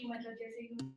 मतलब जैसे कि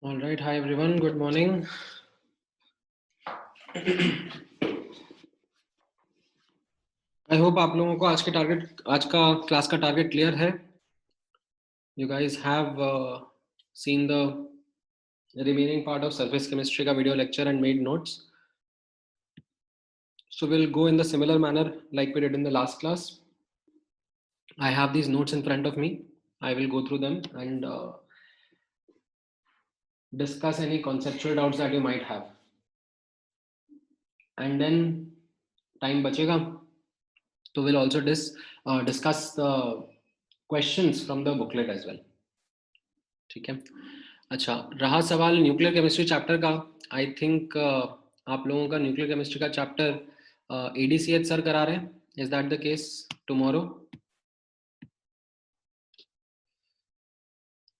All right, hi everyone, good morning. I hope आप लोगों को आज का क्लास का टारगेट क्लियर है. You guys have seen the remaining part of surface chemistry का video lecture and made notes. So we'll go in the similar manner like we did in the last class. I have these notes in front of me. I will go through them and discuss any conceptual doubts that you might have, and then time बचेगा तो we'll also discuss the questions from the booklet as well. ठीक है. अच्छा, रहा सवाल nuclear chemistry chapter का. I think आप लोगों का न्यूक्लियर केमिस्ट्री का चैप्टर एडीसीएच सर करा रहे हैं. Is that the case tomorrow?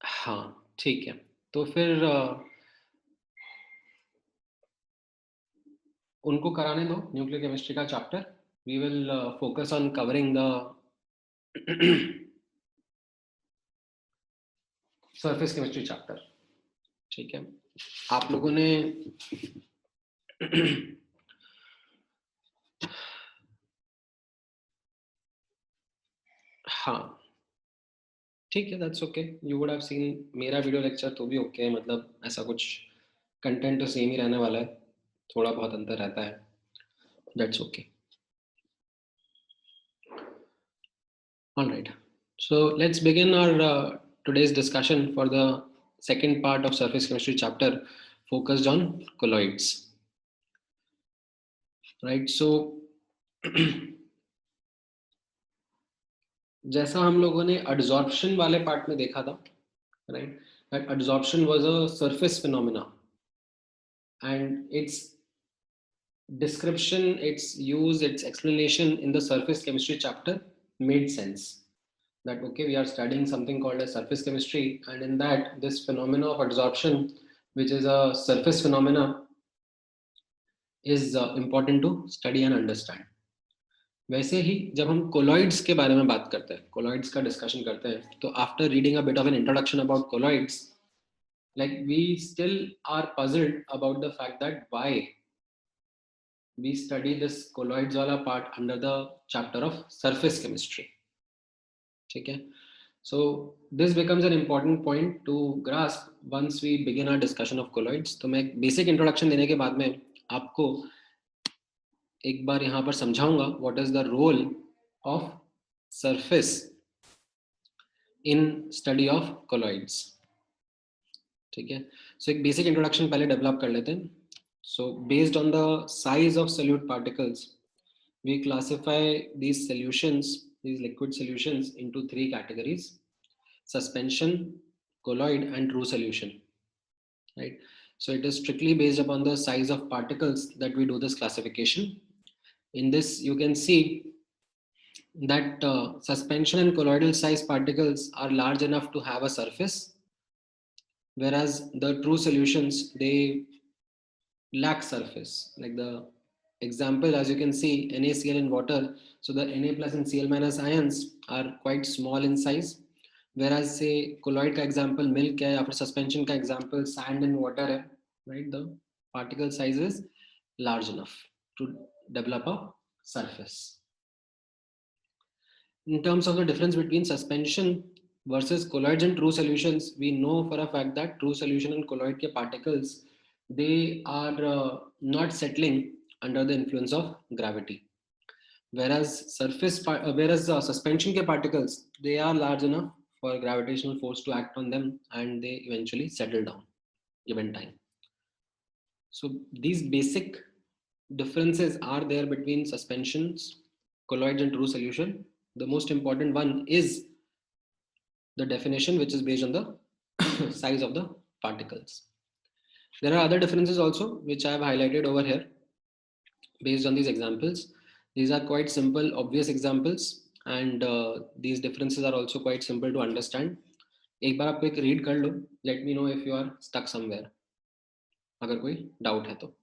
हाँ, ठीक है. तो फिर उनको कराने दो न्यूक्लियर केमिस्ट्री का chapter. We will focus on covering the surface chemistry chapter. ठीक है. आप लोगों ने हाँ, ठीक है, that's okay. You would have seen मेरा वीडियो लेक्चर तो भी ओके है. मतलब ऐसा कुछ कंटेंट तो सेम ही रहने वाला है, थोड़ा बहुत अंतर रहता है. That's okay. All right. So let's begin our today's discussion for the second part of surface chemistry chapter focused on colloids. Right. So जैसा हम लोगों ने adsorption वाले पार्ट में देखा था, right? That adsorption was a surface phenomena, and its description, its use, its explanation in the surface chemistry chapter made sense. That okay, we are studying something called as surface chemistry, and in that this phenomena of adsorption, which is a surface phenomena, is important to study and understand. वैसे ही जब हम colloids के बारे में बात करते हैं, colloids का discussion करते हैं, तो after reading a bit of an introduction about colloids, like we still are puzzled about the fact that why we study this colloids wala part under the chapter of surface chemistry. ठीक है. So this becomes an important point to grasp once we begin our discussion of colloids. तो मैं basic introduction देने के बाद में आपको एक बार यहाँ पर समझाऊंगा what is the role of surface in study of colloids. ठीक है. So एक basic introduction पहले develop कर लेते हैं. So based on the size of solute particles, we classify these solutions, these liquid solutions, into three categories: suspension, colloid, and true solution. Right. So it is strictly based upon the size of particles that we do this classification. In this, you can see that suspension and colloidal size particles are large enough to have a surface, whereas the true solutions, they lack surface. Like the example, as you can see, NaCl in water. So the Na plus and Cl minus ions are quite small in size, whereas say colloid का example milk है, या फिर suspension का example sand in water है, right? The particle size is large enough to develop a surface. In terms of the difference between suspension versus colloids and true solutions, we know for a fact that true solution and colloid के particles, they are not settling under the influence of gravity, whereas suspension के particles, they are large enough for gravitational force to act on them, and they eventually settle down given time. So these basic differences are there between suspensions, colloids, and true solution. The most important one is the definition, which is based on the size of the particles. There are other differences also, which I have highlighted over here based on these examples. These are quite simple, obvious examples, and these differences are also quite simple to understand. एक बार आप एक read कर लो. Let me know if you are stuck somewhere. अगर कोई doubt है तो.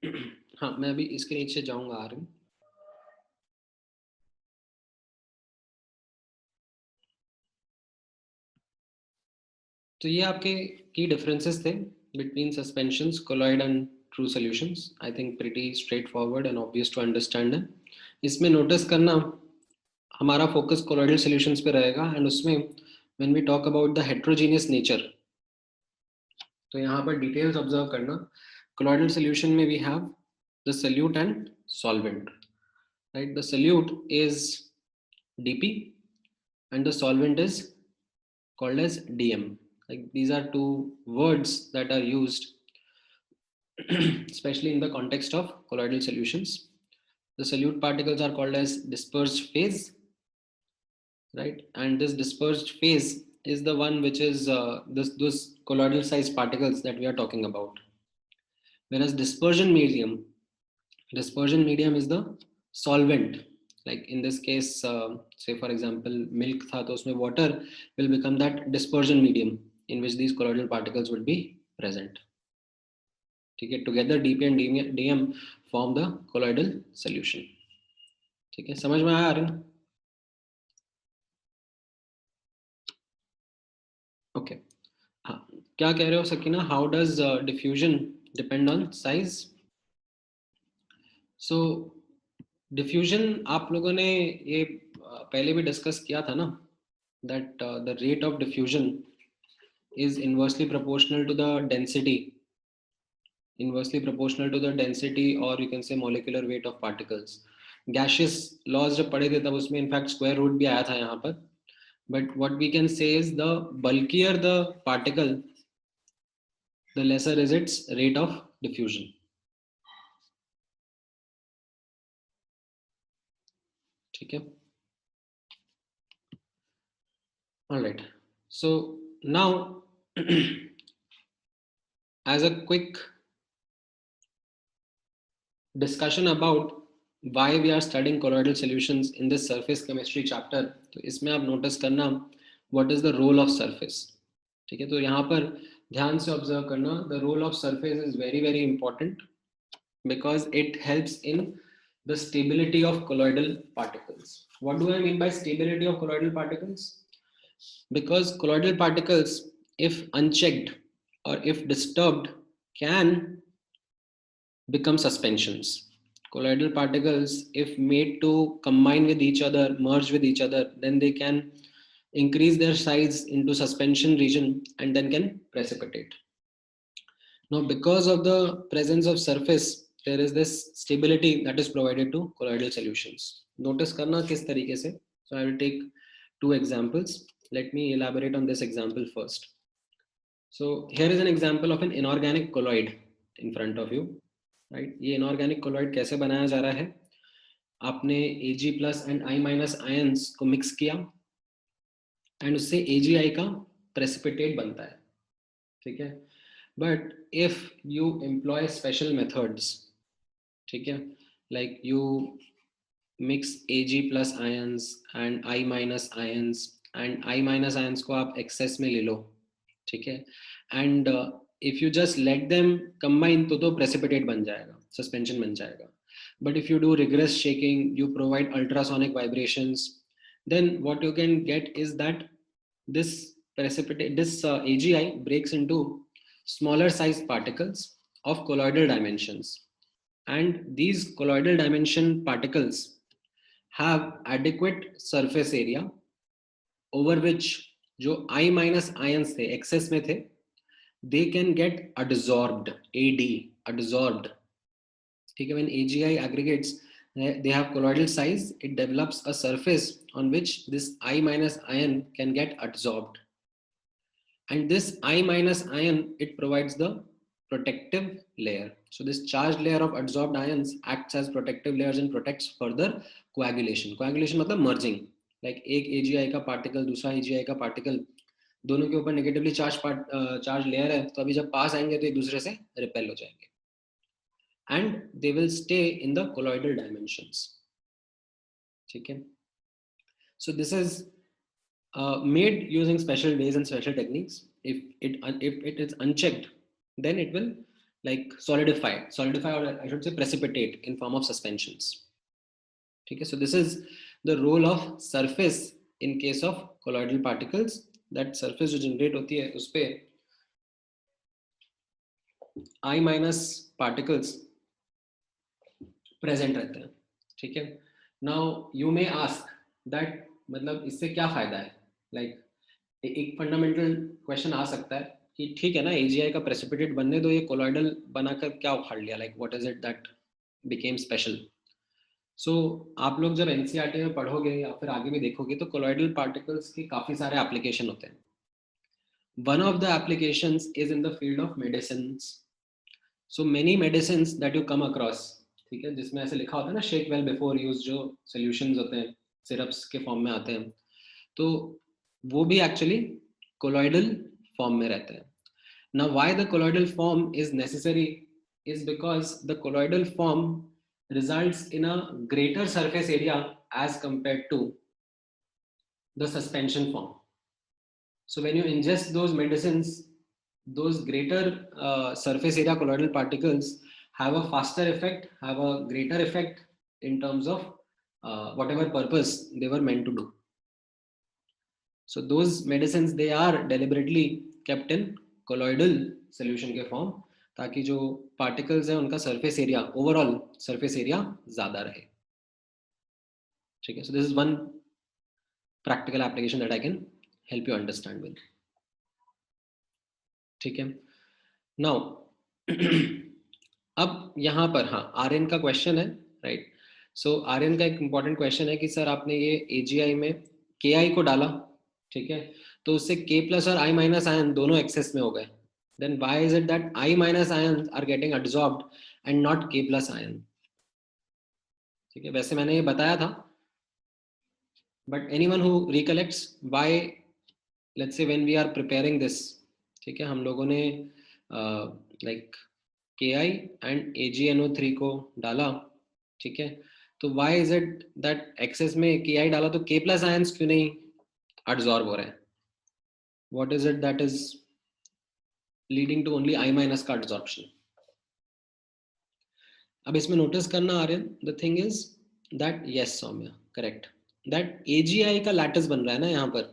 हाँ, मैं अभी इसके नीचे जाऊंगा आर्यन। तो ये आपके की डिफरेंसेस थे between suspensions, colloid and true solutions. I think pretty straightforward and obvious to understand है। इसमें नोटिस करना हमारा फोकस colloidal solutions पे रहेगा, एंड उसमें when we talk about the heterogeneous nature, तो यहाँ पर डिटेल्स ऑब्जर्व करना। colloidal solution में we have the solute and solvent, right? The solute is dp and the solvent is called as dm. Like these are two words that are used especially in the context of colloidal solutions. The solute particles are called as dispersed phase, right? And this dispersed phase is the one which is those colloidal sized particles that we are talking about. Whereas dispersion medium is the solvent. Like in this case, say for example, milk tha, to usme water will become that dispersion medium in which these colloidal particles would be present. ठीक है, together dp and dm form the colloidal solution. ठीक है, समझ में आया Aryan? Okay, हाँ, क्या कह रहे हो Sakina? How does diffusion depend on size? So diffusion आप लोगों ने ये पहले भी डिस्कस किया था ना, that the rate of diffusion is inversely proportional to the density, or you can say molecular weight of particles. Gaseous laws जब पढ़े थे तब उसमें इनफैक्ट स्क्वायर रूट भी आया था यहाँ पर, but what we can say is the bulkier the particle, the lesser is its rate of diffusion. ठीक है, all right. So now as a quick discussion about why we are studying colloidal solutions in this surface chemistry chapter, तो इसमें आप notice करना what is the role of surface. ठीक है, तो यहाँ पर ध्यान से ऑब्जर्व करना, the role of surface is very very important because it helps in the stability of colloidal particles. What do I mean by stability of colloidal particles? Because colloidal particles, if unchecked or if disturbed, can become suspensions. Colloidal particles, if made to combine with each other, merge with each other, then they can increase their size into suspension region and then can precipitate. Now, because of the presence of surface, there is this stability that is provided to colloidal solutions. Notice karna kis tarike se. So I will take two examples. Let me elaborate on this example first. So here is an example of an inorganic colloid in front of you, right? ये inorganic colloid कैसे बनाया जा रहा है? आपने Ag plus and I minus ions को mix किया and उससे AgI का precipitate बनता है, ठीक है? But if you employ special methods, ठीक है, like you mix Ag plus ions and I minus ions, and I minus ions को आप excess में ले लो, ठीक है, and if you just let them combine तो precipitate बन जाएगा, suspension बन जाएगा. But if you do rigorous shaking, you provide ultrasonic vibrations, then what you can get is that this AgI breaks into smaller sized particles of colloidal dimensions, and these colloidal dimension particles have adequate surface area over which जो I minus ions थे excess में थे, they can get adsorbed, adsorbed. ठीक है, when AgI aggregates, they have colloidal size, it develops a surface on which this I minus ion can get adsorbed. And this I minus ion, it provides the protective layer. So this charged layer of adsorbed ions acts as protective layers and protects further coagulation. Coagulation मतलब merging. Like एक AgI का particle दूसरा AgI का particle दोनों के ऊपर negatively charge layer है, तो अभी जब पास आएंगे तो एक दूसरे से रिपेल हो जाएंगे, and they will stay in the colloidal dimensions. ठीक है, सो this is made using special ways and special techniques. If it is unchecked, then it will like solidify or I should say precipitate in form of suspensions. ठीक है, so this is the role of surface in case of colloidal particles. that surface जो generate होती है उस पे I minus particles present रहते हैं. ठीक है, now you may ask that मतलब इससे क्या फायदा है. like एक फंडामेंटल क्वेश्चन आ सकता है कि ठीक है ना, AgI का प्रेसिपिटेट बनने दो, ये कोलॉइडल बनाकर क्या उखाड़ लिया, like what is it that became special. So आप लोग जब एनसीईआरटी में पढ़ोगे या फिर आगे भी देखोगे तो कोलॉइडल पार्टिकल्स के काफी सारे एप्लीकेशन होते हैं. One of the applications is in the field of medicines. So many medicines that you come across, ठीक है, जिसमें ऐसे लिखा होता है ना शेक वेल बिफोर यूज, जो सॉल्यूशंस होते हैं सिरप्स के फॉर्म में आते हैं, तो वो भी एक्चुअली कोलॉइडल फॉर्म में रहते हैं. Now why the colloidal form is necessary is because the colloidal form results in a greater surface area as compared to the suspension form. So when you ingest those medicines, those greater surface area colloidal particles have a faster effect, have a greater effect in terms of whatever purpose they were meant to do. So those medicines, they are deliberately kept in colloidal solution के form, ताकि जो particles है उनका surface area, overall surface area ज्यादा रहे. ठीक है, सो this is one practical application that I can help you understand with. ठीक है, नाउ अब यहाँ पर हाँ आर्यन का क्वेश्चन है, राइट. सो आर्यन का एक इंपॉर्टेंट क्वेश्चन है कि सर आपने ये AgI में Ki को डाला, ठीक है, तो उससे K प्लस और I माइनस आयन दोनों एक्सेस में हो गए. Then why is it that I minus ions are getting absorbed and not K plus ion? ठीक है, वैसे मैंने ये बताया था, but anyone who recollects why, let's say when we are preparing this, ठीक है, हम लोगों ने like Ki and AgNO3 को डाला, ठीक है, तो why is it that excess में Ki डाला तो K plus ions क्यों नहीं absorb हो रहे हैं? What is it that is leading to only I minus का absorption? अब इसमें नोटिस करना Aryan, the thing is that yes Saumya correct, that AgI का लैटिस बन रहा है ना यहाँ पर.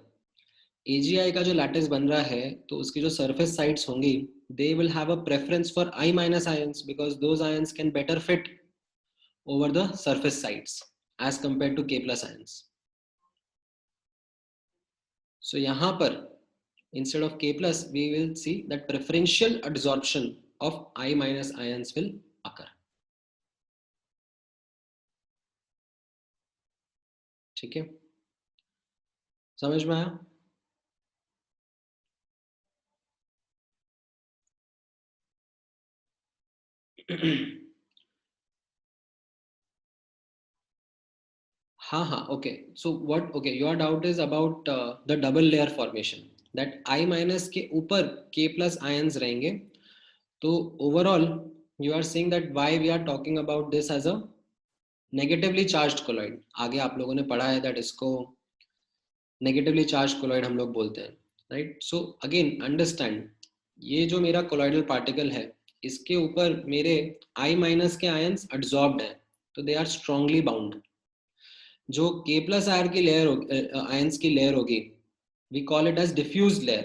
AgI का जो लैटिस बन रहा है तो उसकी जो सरफेस साइड्स होंगी, they will have a preference for I minus ions because those ions can better fit over the surface sides as compare to K plus ions. So यहाँ पर instead of K plus we will see that preferential adsorption of I minus ions will occur. ठीक है, समझ में आया? हाँ हाँ, okay. So what, okay, your doubt is about the double layer formation, that I minus के ऊपर K plus ions रहेंगे. तो overall you are saying that why we are talking about this as a negatively charged colloid. आगे आप लोगों ने पढ़ा है दैट इसको नेगेटिवली चार्ज्ड कोलॉइड हम लोग बोलते हैं, राइट. सो अगेन अंडरस्टैंड, ये जो मेरा कोलॉइडल पार्टिकल है इसके ऊपर मेरे I माइनस के आयंस एब्जॉर्ब्ड हैं, तो दे आर स्ट्रांगली बाउंड. जो K प्लस आयन की लेयर, आयंस की लेयर होगी, we call it as diffuse layer,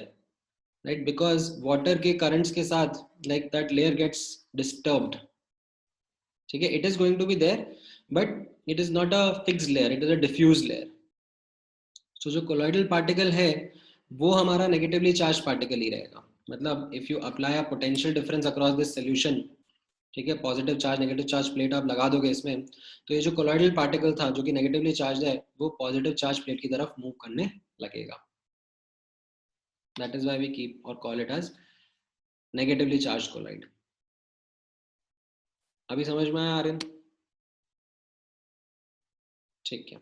right, because water के करंट्स के साथ like that layer gets disturbed. ठीक है, it is going to be there but it is not a fixed layer, it is a diffuse layer. So जो colloidal particle है वो हमारा negatively charge particle ही रहेगा. मतलब if you apply a potential difference across this solution, ठीक है, positive charge negative charge plate आप लगा दोगे इसमें, तो ये जो कोलॉइडल पार्टिकल था जो कि नेगेटिवली चार्ज है वो पॉजिटिव चार्ज प्लेट की तरफ मूव करने लगेगा. That is why we keep और call it as negatively charge colloid. अभी समझ में आया आर्यन? ठीक है,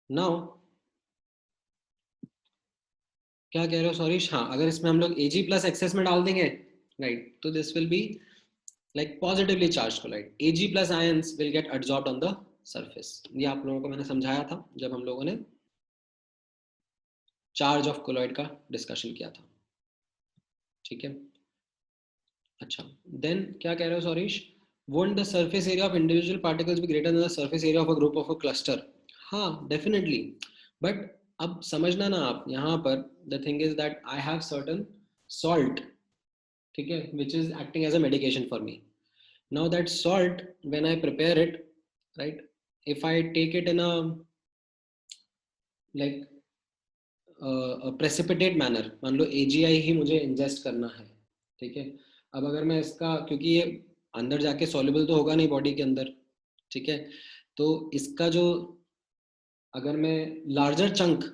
नाउ क्या कह रहे हो सॉरी? हाँ, अगर इसमें हम लोग Ag प्लस एक्सेस में डाल देंगे, राइट, तो this will be like positively charged colloid. Ag plus ions will get adsorbed on the surface. ये आप लोगों को मैंने समझाया था जब हम लोगों ने चार्ज ऑफ कोलॉइड का डिस्कशन किया था. ठीक है, अच्छा, देन क्या कह रहे हो Saurish? Won't the surface area of individual particles be greater than the surface area of a group of a cluster? हाँ, डेफिनेटली, बट अब समझना ना आप यहाँ पर, the thing is that I have certain salt, ठीक है, which is acting as a medication for me. Now that salt, when I prepare it, right, if I take it in a like precipitate manner, मान लो AgI ही मुझे ingest करना है, ठीक है. अब अगर मैं इसका, क्योंकि ये अंदर जाके सॉल्युबल तो होगा नहीं बॉडी के अंदर, ठीक है, तो इसका जो, अगर मैं लार्जर चंक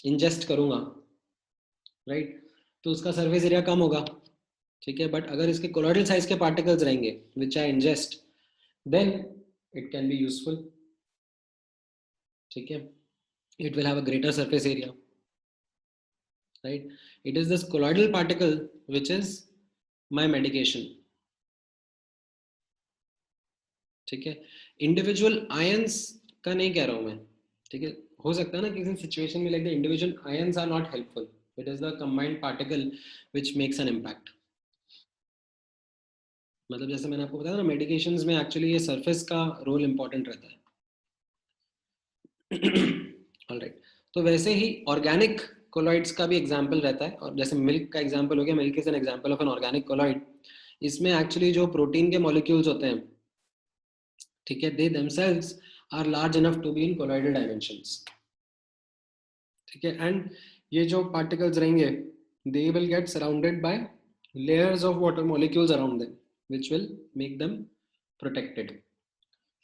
इंजेस्ट करूंगा, राइट, तो उसका सरफेस एरिया कम होगा, ठीक है. बट अगर इसके कोलॉइडल साइज के पार्टिकल्स रहेंगे which I ingest, then it can be useful, ठीक है. It will have a greater surface area, right? It is this colloidal particle which is my medication, ठीक है. इंडिविजुअल आयंस का नहीं कह रहा हूं मैं, ठीक है. हो सकता है ना किसी सिचुएशन में like the individual ions are not helpful, it is the combined particle which makes an impact. मतलब जैसे मैंने आपको बताया ना, मेडिकेशंस में एक्चुअली ये सरफेस का रोल इंपॉर्टेंट रहता है. ऑलराइट, तो वैसे ही ऑर्गेनिक कोलॉइड्स का भी एग्जांपल रहता है, और जैसे मिल्क का एग्जांपल हो गया, milk is an example of an organic colloid. इसमें एक्चुअली जो प्रोटीन के मॉलिक्यूल्स होते हैं, ठीक है, they themselves are large enough to be in colloidal dimensions, ठीक है. एंड ये जो पार्टिकल्स रहेंगे, they will get surrounded by layers of water molecules around them which will make them protected.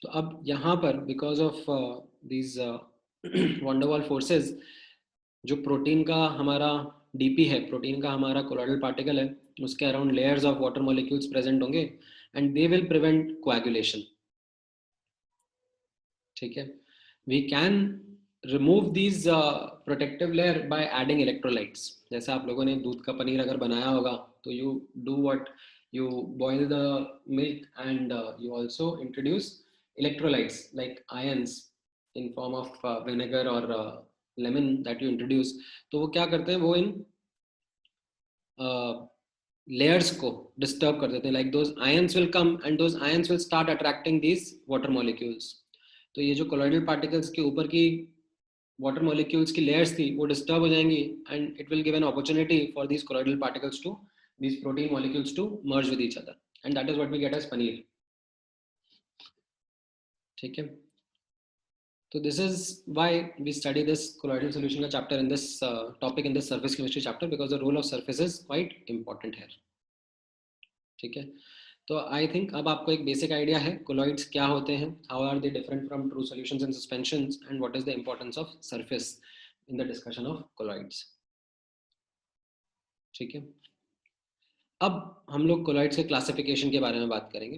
तो अब यहाँ पर because of these van der Waals forces, जो प्रोटीन का हमारा डीपी है, प्रोटीन का हमारा कोलॉइडल पार्टिकल है, उसके around layers of water molecules present होंगे and they will prevent coagulation, ठीक है. We can remove these protective layer by adding electrolytes. जैसे आप लोगों ने दूध का पनीर अगर बनाया होगा, तो you do what, you boil the milk and you also introduce electrolytes like ions in form of vinegar or lemon that you introduce. तो वो क्या करते हैं, वो इन layers को disturb कर देते हैं, like those ions will come and those ions will start attracting these water molecules. तो ये जो colloidal particles के ऊपर की water molecules की layers थी, वो disturb हो जाएंगी and it will give an opportunity for these colloidal particles to, these protein molecules to merge with each other, and that is what we get as paneer, ठीक है. So this is why we study this colloidal solution का chapter in this topic in this surface chemistry chapter, because the role of surface is quite important here, ठीक है. तो I think अब आपको एक basic idea है colloids क्या होते हैं, how are they different from true solutions and suspensions, and what is the importance of surface in the discussion of colloids, ठीक है. अब हम लोग कोलॉइड्स के क्लासिफिकेशन के बारे में बात करेंगे,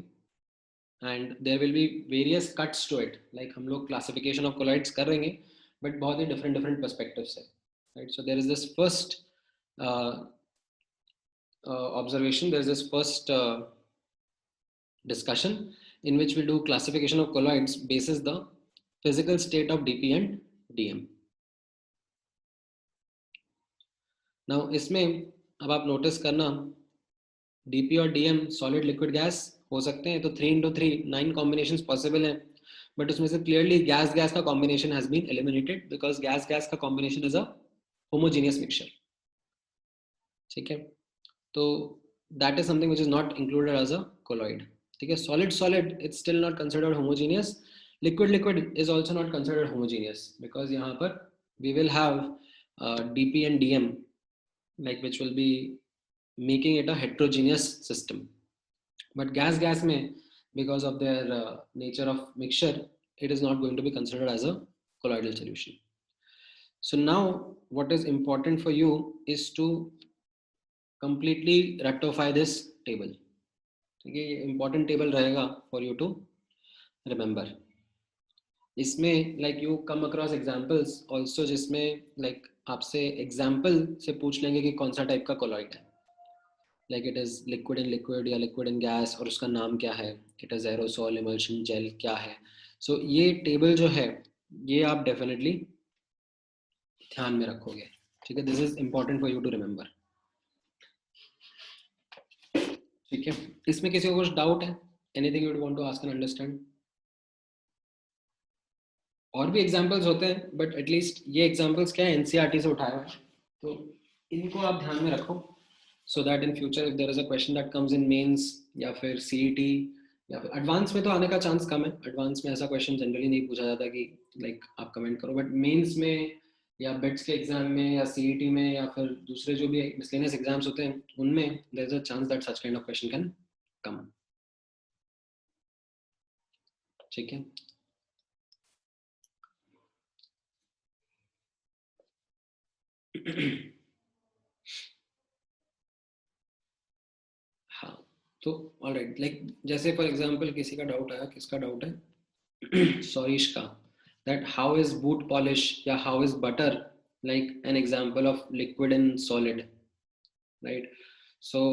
and there will be various cuts to it, like हम लोग क्लासिफिकेशन ऑफ कोलॉइड्स करेंगे बट बहुत ही डिफरेंट डिफरेंट पर्सपेक्टिव से, right. So there is this first observation, there is this first discussion in which we do classification of colloids basis the physical state of dp and dm. now इसमें अब आप notice करना, dp और dm solid liquid gas हो सकते हैं, तो 3 into 3 9 combinations possible हैं, बट उसमें से क्लियरली गैस गैस का combination has been eliminated because gas gas का combination is a homogeneous mixture, ठीक है. तो that is something which is not included as a colloid, ठीक है. solid solid it's still not considered homogeneous, liquid liquid is also not considered homogeneous because यहाँ पर we will have dp and dm like which will be making it a heterogeneous system, but gas gas में because of their nature of mixture it is not going to be considered as a colloidal solution. So now what is important for you is to completely rectify this table, ठीक है. ये important table रहेगा for you to remember. इसमें like you come across examples also, जिसमें like आपसे example से पूछ लेंगे कि कौन सा टाइप का कोलॉइड है, like it is liquid in liquid या लिक्विड इन गैस, और उसका नाम क्या है, it is aerosol, emulsion, gel, क्या है. सो ये टेबल जो है ये आप डेफिनेटली ध्यान में रखोगे, ठीक है. This is important for you to remember, ठीक है, इसमें किसी को कुछ डाउट है? Anything you want to ask and understand? और भी एग्जांपल्स होते हैं बट एटलीस्ट ये एग्जांपल्स क्या है, एनसीईआरटी से उठाया हुआ है, तो इनको आप ध्यान में रखो, so that in future if there is a question that comes in Mains या फिर सीईटी या फिर एडवांस में, तो आने का चांस कम है, एडवांस में ऐसा क्वेश्चन जनरली नहीं पूछा जाता कि लाइक आप कमेंट करो, बट मेंस में या बिट्स के एग्जाम में या सीईटी में या फिर दूसरे जो भी मिसलेनियस एग्जाम्स होते हैं उनमें there is a chance that such kind of question can come. ठीक है, हाँ, तो ऑलराइट, लाइक जैसे फॉर एग्जांपल किसी का डाउट आया, किसका डाउट है? सौरीश का, that how is boot polish या how is butter like an example of liquid and solid, right? So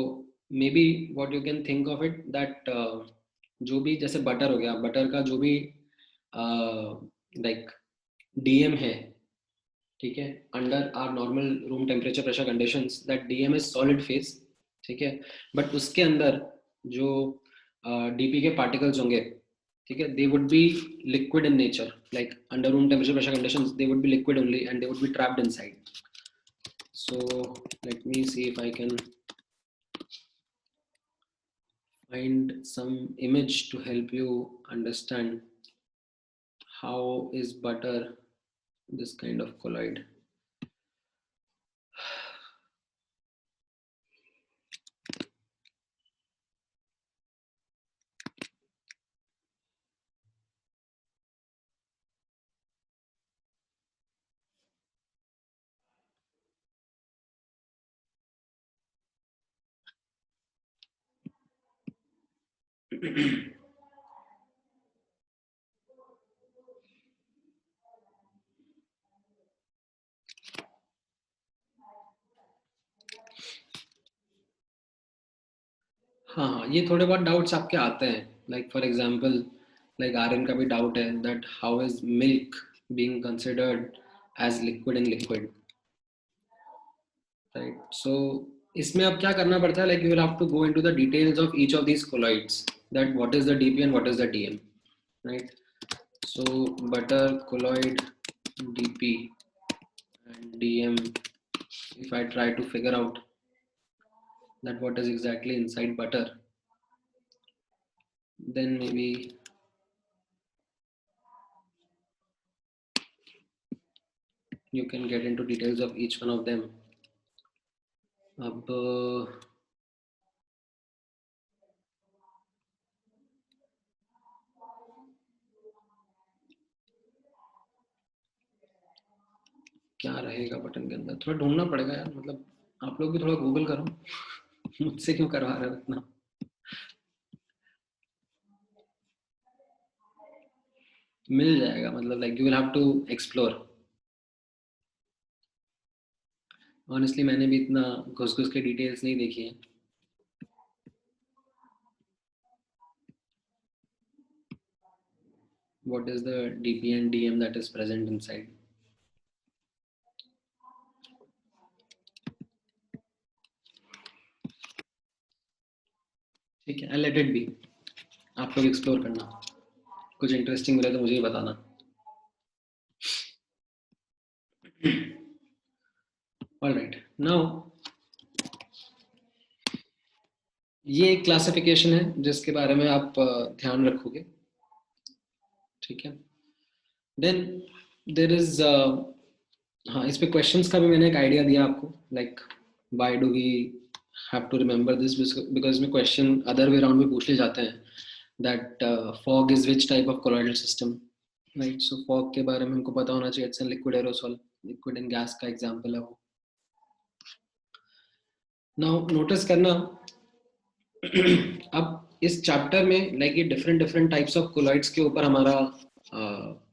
maybe what you can think of it that जो भी जैसे बटर हो गया, बटर का जो भी लाइक डीएम है, ठीक है, under our normal room temperature pressure conditions that DM is solid phase, ठीक है, बट उसके अंदर जो डीपी के पार्टिकल्स होंगे, ठीक है, they would be liquid in nature, like under room temperature pressure conditions they would be liquid only and they would be trapped inside. So let me see if I can find some image to help you understand how is butter this kind of colloid. हाँ हाँ, ये थोड़े बहुत doubts आपके आते हैं, like for example like Aryan का भी डाउट है that how is milk being considered as liquid in liquid, right? So इसमें अब क्या करना पड़ता है, like you will have to go into the details of each of these colloids, that what is the DP and what is the DM, right? So butter colloid dp and dm, if I try to figure out that what is exactly inside butter, then maybe you can get into details of each one of them. अब क्या रहेगा button के अंदर, थोड़ा ढूंढना पड़ेगा यार, मतलब आप लोग भी थोड़ा गूगल करो, मुझसे क्यों करवा रहे हो इतना? मिल जाएगा, मतलब like you will have to explore. Honestly मैंने भी इतना घुस घुस के डिटेल्स नहीं देखी है। What is the DP and DM that is present inside? ठीक है, let it be, आप लोग एक्सप्लोर करना, कुछ इंटरेस्टिंग मिले तो मुझे ही बताना। All right, now ये क्लासिफिकेशन है जिसके बारे में आप ध्यान रखोगे, ठीक है? देन देर इज हाँ, इस पे क्वेश्चंस का भी मैंने एक आइडिया दिया आपको, like why do we have to remember this, because में क्वेश्चन अदर वे अराउंड भी पूछ ले जाते हैं that fog is which type of colloidal system, right? So fog के बारे में हमको पता होना चाहिए, it's an liquid aerosol, liquid and gas का एग्जांपल है वो। नाउ नोटिस करना अब इस चैप्टर में लाइक ये different different types of colloids के ऊपर हमारा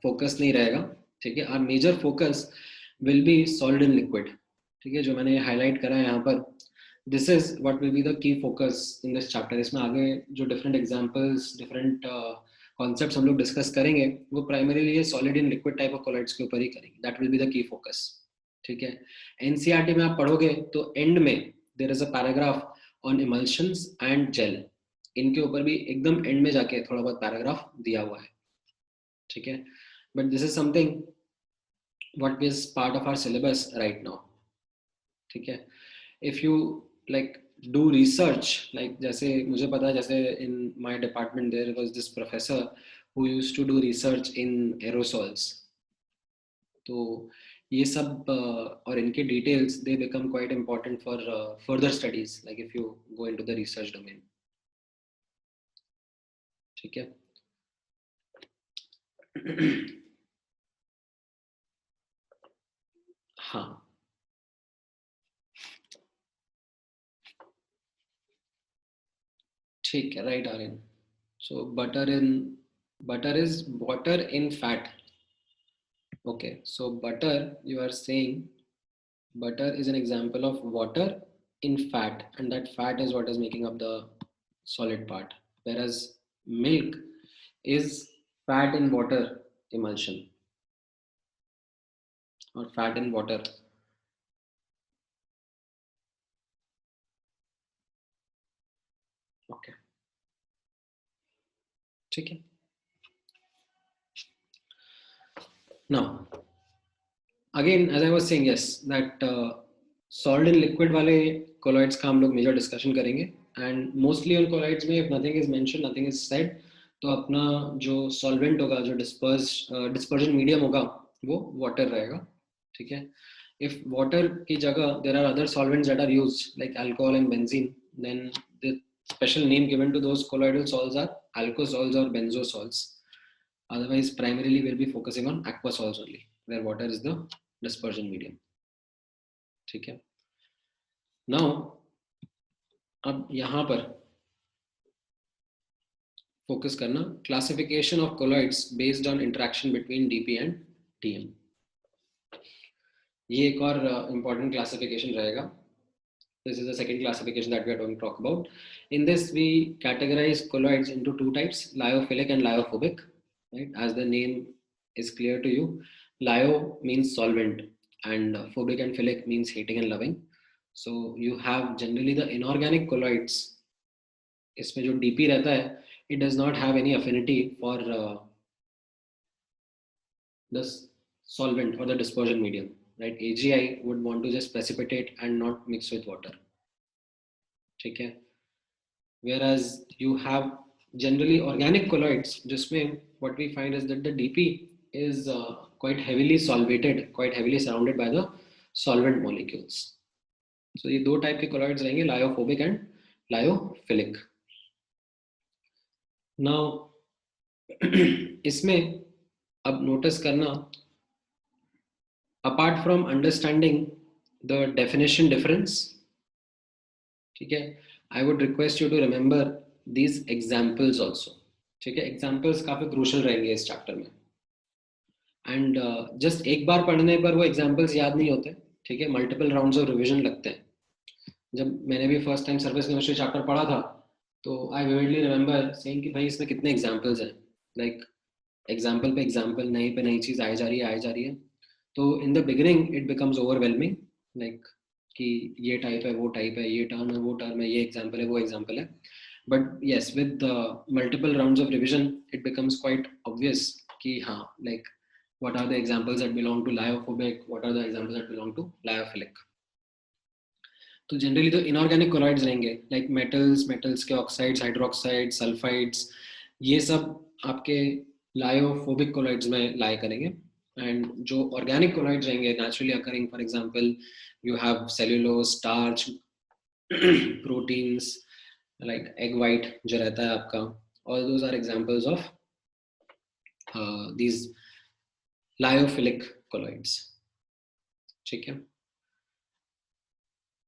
फोकस नहीं रहेगा, ठीक है? Our major focus will be solid and liquid, ठीक है? जो मैंने हाईलाइट करा है यहाँ पर, this is what will be the key focus in this chapter. इसमें आगे जो डिफरेंट एग्जांपल्स, डिफरेंट कॉन्सेप्ट्स हम लोग डिस्कस करेंगे वो प्राइमरीली ये solid and liquid type of colloids के ऊपर ही करेंगे, that will be the key focus, ठीक है? एनसीईआरटी में आप पढ़ोगे तो एंड में there is a paragraph on emulsions and gel. इनके ऊपर भी एकदम एंड में जाके थोड़ा बहुत पैराग्राफ दिया हुआ है, ठीक है. But this is something what is part of our syllabus right now, ठीक है. if you like do research, like जैसे मुझे पता है, जैसे in my department there was this professor who used to do research in aerosols. तो ये सब और इनके details they become quite important for further studies, like if you go into the research domain, ठीक है. हाँ, ठीक है, right Aryan. So butter is water in fat. Okay, so butter, you are saying butter is an example of water in fat, and that fat is what is making up the solid part, whereas milk is fat in water emulsion or fat in water. Okay, ठीक है. Now, again, as I was saying, yes, that solid and liquid वाले colloids का हम लोग major discussion करेंगे, and mostly on colloids में if nothing is mentioned, nothing is said, तो अपना जो solvent होगा, जो dispersion medium होगा, वो water रहेगा, ठीक है. If water की जगह there are other solvents that are used like alcohol and benzene, then the special name given to those colloidal salts are alcosols or benzosols. Otherwise, primarily we'll be focusing on aquasols only, where water is the dispersion medium, ठीक है. Now, अब यहाँ पर focus करना, classification of colloids based on interaction between DP and TM. ये एक और important classification रहेगा. This is the second classification that we are going to talk about. In this, we categorize colloids into two types, lyophilic and lyophobic. Right? As the name is clear to you, lyo means solvent, and phobic and philic means hating and loving. So you have generally the inorganic colloids. इसमें जो DP रहता है, it does not have any affinity for the solvent or the dispersion medium. Right? AgI would want to just precipitate and not mix with water. ठीक है. Whereas you have generally organic colloids, जिसमें what we find is that the DP is quite heavily solvated, quite heavily surrounded by the solvent molecules. So ये दो type के colloids रहेंगे, lyophobic and lyophilic. Now इसमें अब notice करना, apart from understanding the definition difference, ठीक है, I would request you to remember these examples also. ठीक है, examples काफी crucial रहेंगे इस chapter में. And just एक बार पढ़ने पर वो examples याद नहीं होते, ठीक है, multiple rounds of revision लगते हैं. जब मैंने भी first time surface chemistry chapter पढ़ा था, तो I vividly remember saying कि भाई इसमें कितने examples हैं, like example पे example, नई पे नई चीज आई जा रही है. तो in the beginning it becomes overwhelming, like कि ये टाइप है, वो टाइप है, ये टर्म है, वो टर्म है, ये एग्जांपल है, वो एग्जांपल है. But yes, with multiple rounds of revision it becomes quite obvious कि हाँ, like what are the examples that belong to lyophobic, what are the examples that belong to lyophilic. तो generally तो inorganic colloids रहेंगे, like metals के oxides, hydroxides, sulphides, ये सब आपके lyophobic colloids में लाया करेंगे. And जो organic colloids रहेंगे, naturally occurring, for example, you have cellulose, starch, proteins, like egg white जो रहता है आपका, all those are examples of these lyophilic colloids. ठीक है.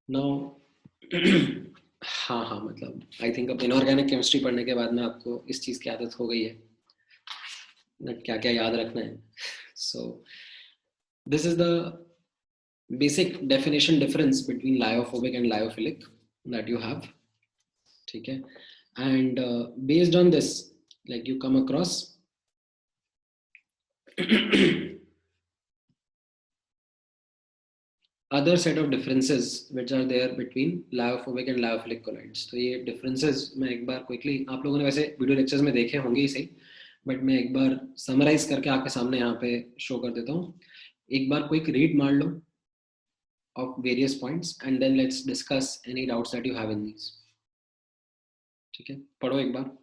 Now हाँ, मतलब I think अब inorganic chemistry पढ़ने के बाद में आपको इस चीज की आदत हो गई है, क्या क्या याद रखना है. So this is the basic definition difference between lyophobic and lyophilic that you have. ठीक है. And based on this, like you come across other set of differences which are there between lyophobic and lyophilic colloids. तो ये differences मैं एक बार quickly, आप लोगों ने वैसे वीडियो लेक्चर्स में देखे होंगे ही सही, बट मैं एक बार समराइज करके आपके सामने यहाँ पे शो कर देता हूँ. एक बार क्विक रीड मार लो of various points and then let's discuss any doubts that you have in these. ठीक है, पढ़ो एक बार.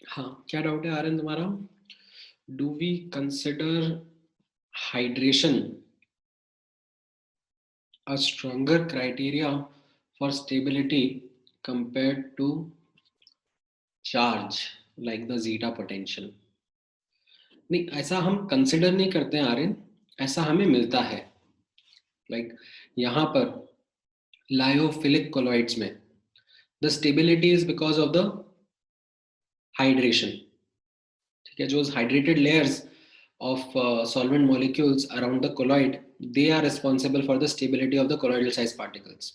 हाँ, क्या डाउट है आर्यन तुम्हारा? Do we consider hydration a stronger criteria for stability compared to charge like the zeta potential? नहीं, ऐसा हम कंसिडर नहीं करते हैं आर्यन, ऐसा हमें मिलता है. लाइक यहाँ पर लायोफिलिक कोलॉइड्स में the stability is because of the hydration. ठीक है, जो hydrated layers of solvent molecules around the colloid, they are responsible for the stability of the colloidal size particles.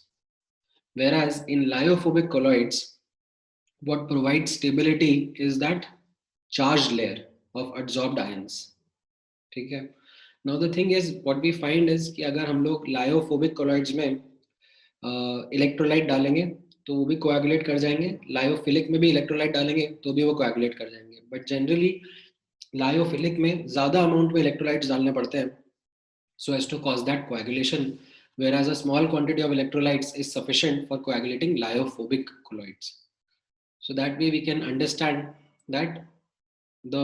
Whereas in lyophobic colloids, what provides stability is that charged layer of adsorbed ions. ठीक है. Now the thing is, what we find is कि अगर हम लोग lyophobic colloids में electrolyte डालेंगे तो वो भी कोएगुलेट कर जाएंगे, लायोफिलिक में भी इलेक्ट्रोलाइट डालेंगे तो भी वो कोएगुलेट कर जाएंगे. बट जनरली लायोफिलिक में ज्यादा अमाउंट में इलेक्ट्रोलाइट्स डालने पड़ते हैं so as to cause that coagulation, whereas a small quantity of electrolytes is sufficient for coagulating lyophobic colloids. So that way we can understand that the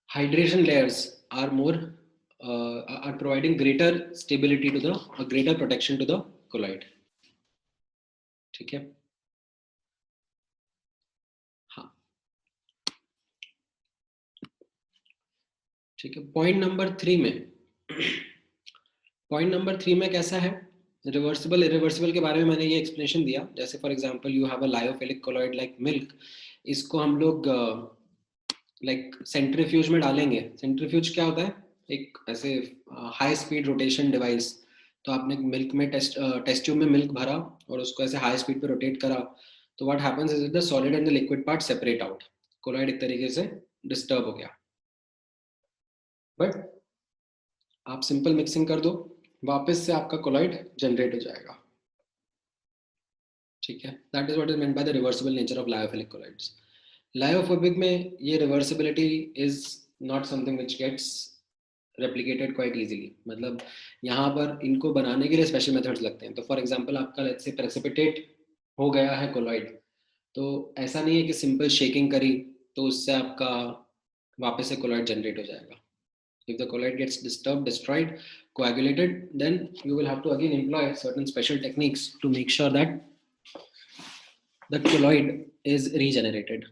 hydration layers are more are providing greater stability to the greater protection to the colloid. ठीक है. हाँ, ठीक है. Point number 3 में कैसा है? Reversible irreversible के बारे में मैंने ये एक्सप्लेनेशन दिया. जैसे for example you have a lyophilic colloid like milk, इसको हम लोग लाइक सेंट्रीफ्यूज में डालेंगे. सेंट्रीफ्यूज क्या होता है? एक ऐसे हाई स्पीड रोटेशन डिवाइस. तो आपने मिल्क में टेस्ट ट्यूब में मिल्क भरा और उसको ऐसे हाई स्पीड पे रोटेट करा, तो what happens is the solid and the liquid part separate out. Colloid एक तरीके से डिस्टर्ब हो गया. बट आप सिंपल मिक्सिंग कर दो, वापस से आपका कोलॉइड जनरेट हो जाएगा. ठीक है. That is what is meant by the reversible nature of lyophilic colloids. Lyophobic में ये reversibility is not something which gets replicated quite easily. मतलब यहाँ पर इनको बनाने के लिए स्पेशल मेथड्स लगते हैं. तो फॉर एग्जांपल आपका लेट्स से प्रेसिपिटेट हो गया है कोलॉइड, तो ऐसा नहीं है कि सिंपल शेकिंग करी तो उससे आपका वापस से colloid generate हो जाएगा. If the colloid gets disturbed, destroyed, coagulated, then you will have to again employ certain special techniques to make sure that the colloid is regenerated.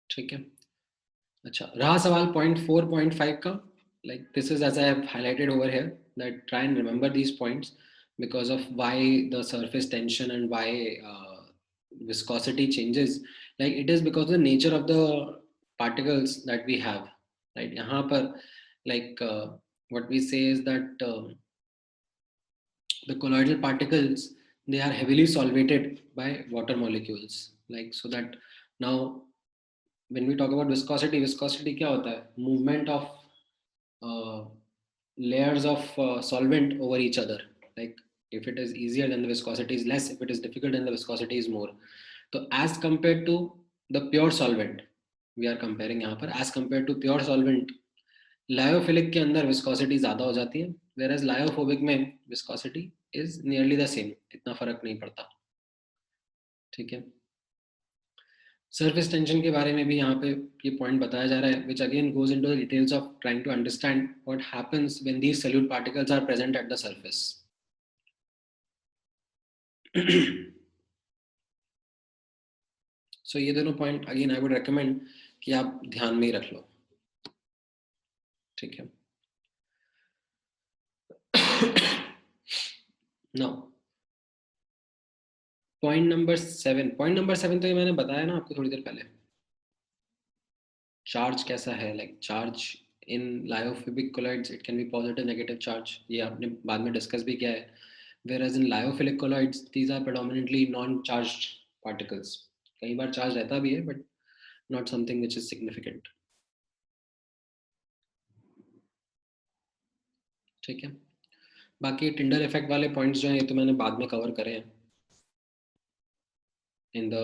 ठीक है. अच्छा, रहा सवाल 0.4.5 का. Like this is as I have highlighted over here, that try and remember these points because of why the surface tension and why viscosity changes. Like it is because of the nature of the particles that we have. Right? यहाँ पर like what we say is that the colloidal particles, they are heavily solvated by water molecules. Like so that now when we talk about viscosity, viscosity क्या होता है? Movement of layers of solvent over each other. Like if it is easier, then the viscosity is less. If it is difficult, then the viscosity is more. So as compared to the pure solvent, we are comparing यहाँ पर, as compared to pure solvent, lyophilic के अंदर viscosity ज्यादा हो जाती है, whereas lyophobic में viscosity is nearly the same, इतना फर्क नहीं पड़ता. ठीक है. सरफेस टेंशन के बारे में भी यहाँ पे ये पॉइंट बताया जा रहा है, which again goes into the details of trying to understand what happens when these solute particles are present at the surface. So ये दोनों point again I would recommend कि आप ध्यान में ही रख लो. ठीक है. Now पॉइंट नंबर 7 तो ये मैंने बताया ना आपको थोड़ी देर पहले. चार्ज कैसा है, like charge in lyophilic colloids it can B positive negative charge, ये आपने बाद में डिस्कस भी किया है. whereas in lyophilic colloids these are predominantly non charged particles. कई बार चार्ज रहता भी है but not something which is significant. ठीक है. बाकी टिंडल इफेक्ट वाले पॉइंट्स जो हैं ये तो मैंने बाद में कवर करे हैं in the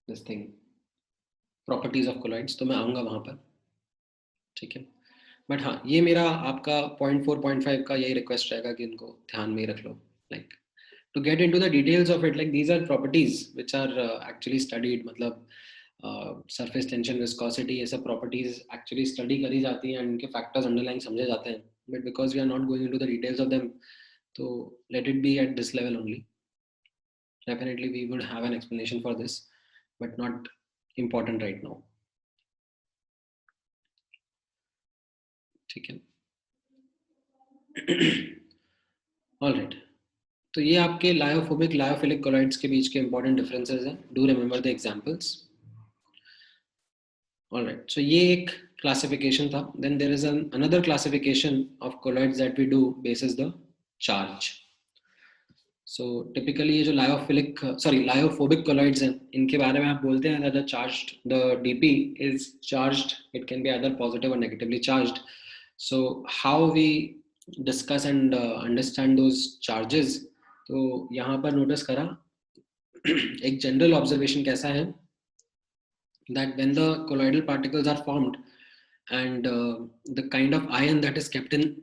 this thing properties of colloids, तो मैं आऊँगा वहाँ पर. ठीक है. बट हाँ, ये मेरा आपका 0.4.5 का यही रिक्वेस्ट रहेगा कि इनको ध्यान में ही रख लो. Like to get into the details of it, like these are properties which are actually studied. मतलब सरफेस टेंशन, विस्कोसिटी, ये सब प्रॉपर्टीज एक्चुअली स्टडी करी जाती हैं एंड इनके फैक्टर्स अंडरलाइंग समझे जाते हैं. But because we are not going into the details of them, तो let it be at this level only. Definitely we would have an explanation for this, but not important right now. ठीक है. All right. तो ये आपके lyophobic lyophilic colloids के बीच के important differences हैं. Do remember the examples. All right. So ये एक क्लासिफिकेशन था. Then there is another classification of colloids that we do basis the charge. So typically ये जो लायोफोबिक colloids हैं, इनके बारे में आप बोलते हैं that the dp is charged. It can be either positive or negatively charged. So how we discuss and understand those charges, तो यहाँ पर नोटिस करा एक जनरल ऑब्जर्वेशन कैसा है, that when the colloidal particles are formed and the kind of ion that is kept in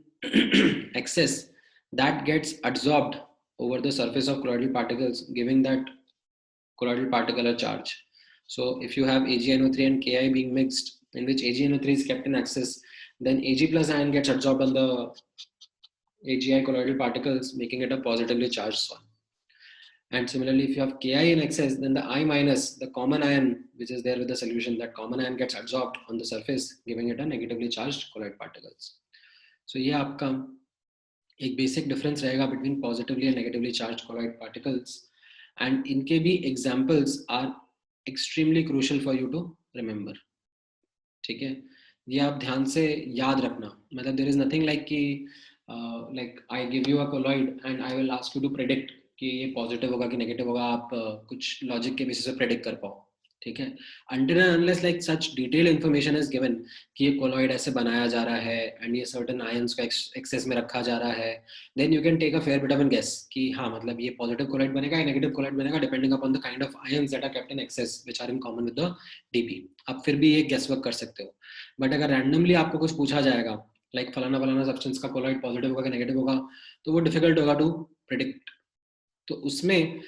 excess, that gets absorbed over the surface of colloidal particles, giving that colloidal particle a charge. So if you have AgNO3 and Ki being mixed, in which AgNO3 is kept in excess, then Ag plus ion gets absorbed on the AgI colloidal particles, making it a positively charged one. And similarly, if you have Ki in excess, then the I minus, the common ion which is there with the solution, that common ion gets absorbed on the surface, giving it a negatively charged colloid particles. So ये आपका एक basic difference रहेगा between positively and negatively charged colloid particles, and इनके भी examples are extremely crucial for you to remember. ठीक है. ये आप ध्यान से याद रखना. मतलब there is nothing like कि like I give you a colloid and I will ask you to predict कि ये पॉजिटिव होगा कि नेगेटिव होगा, आप कुछ लॉजिक के बेसिस पे प्रेडिक्ट कर पाओ. ठीक है. until and unless like such detailed information is given कि ये कोलॉइड ऐसे बनाया जा रहा है एंड ये सर्टेन आयंस को एक्सेस में रखा जा रहा है, then you can take a fair bit of a guess कि हाँ मतलब ये पॉजिटिव कोलॉइड बनेगा या नेगेटिव कोलॉइड बनेगा, depending upon the kind of ions that are kept in excess which are in common with the DP. आप फिर भी ये गेस वर्क कर सकते हो. बट अगर रैंडमली आपको कुछ पूछा जाएगा लाइक फलाना फलाना सब्सटेंस का कोलॉइड पॉजिटिव होगा कि नेगेटिव होगा, तो वो डिफिकल्ट होगा टू प्रेडिक्ट. तो उसमें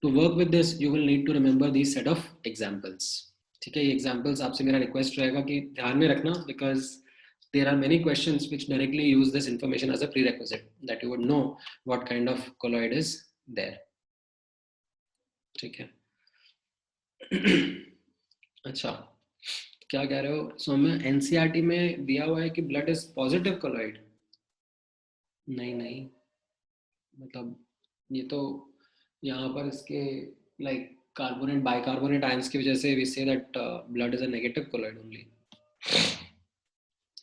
to work with this you will need to remember these set of examples. ठीक है, ये एग्जांपल्स आपसे मेरा रिक्वेस्ट रहेगा कि ध्यान में रखना, because there are many questions which directly use this information as a prerequisite, that you would know what kind of colloid is there. ठीक है. अच्छा, क्या कह रहे हो सौम्य? एनसीईआरटी में दिया हुआ है कि ब्लड इज पॉजिटिव कोलॉइड. नहीं नहीं, मतलब ये तो यहाँ पर इसके लाइक कार्बोनेट बाइकार्बोनेट आयंस की वजह से we say that blood is a negative colloid only.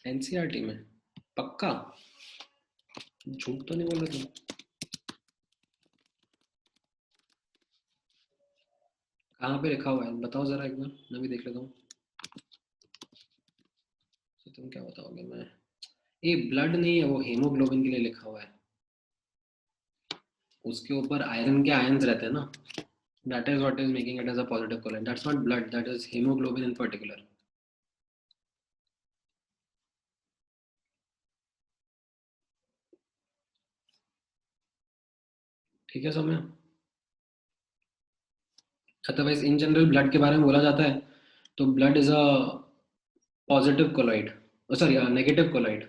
NCERT में पक्का? झूठ तो नहीं बोल रहे तुम? कहाँ पे लिखा हुआ है बताओ जरा एक बार, मैं भी देख लेता हूँ. तो तुम क्या बताओगे? मैं ये ब्लड नहीं है, वो हेमोग्लोबिन के लिए लिखा हुआ है. उसके ऊपर आयरन के आयंस रहते हैं ना. That is what is making it as a positive colloid. That's not blood, that is hemoglobin in particular. ठीक है सौम्य. अदरवाइज इन जनरल ब्लड के बारे में बोला जाता है तो blood is a positive colloid, sorry negative colloid.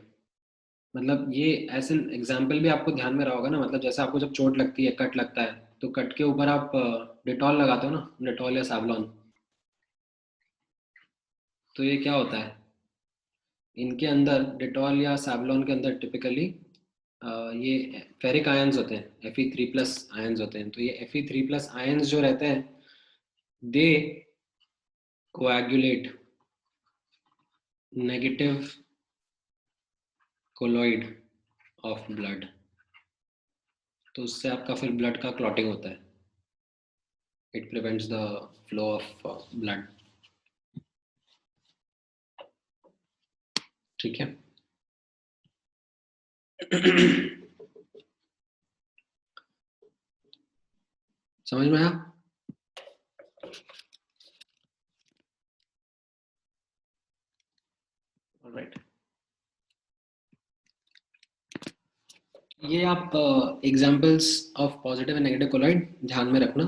मतलब ये ऐसे एग्जाम्पल भी आपको ध्यान में रहा होगा ना. मतलब जैसे आपको जब चोट लगती है, कट लगता है, तो कट के ऊपर आप डिटॉल लगाते हो ना, डिटॉल या सैवलॉन. तो ये क्या होता है, इनके अंदर डिटॉल या सैवलॉन के अंदर टिपिकली ये फेरिक आयंस होते हैं, Fe3+ आयंस होते हैं. तो ये Fe3+ आयंस जो रहते हैं, they coagulate negative colloid of blood. तो उससे आपका फिर ब्लड का क्लॉटिंग होता है. It prevents the flow of blood. ठीक है. समझ में आया? ऑलराइट. ये आप examples of positive and negative colloid ध्यान में रखना.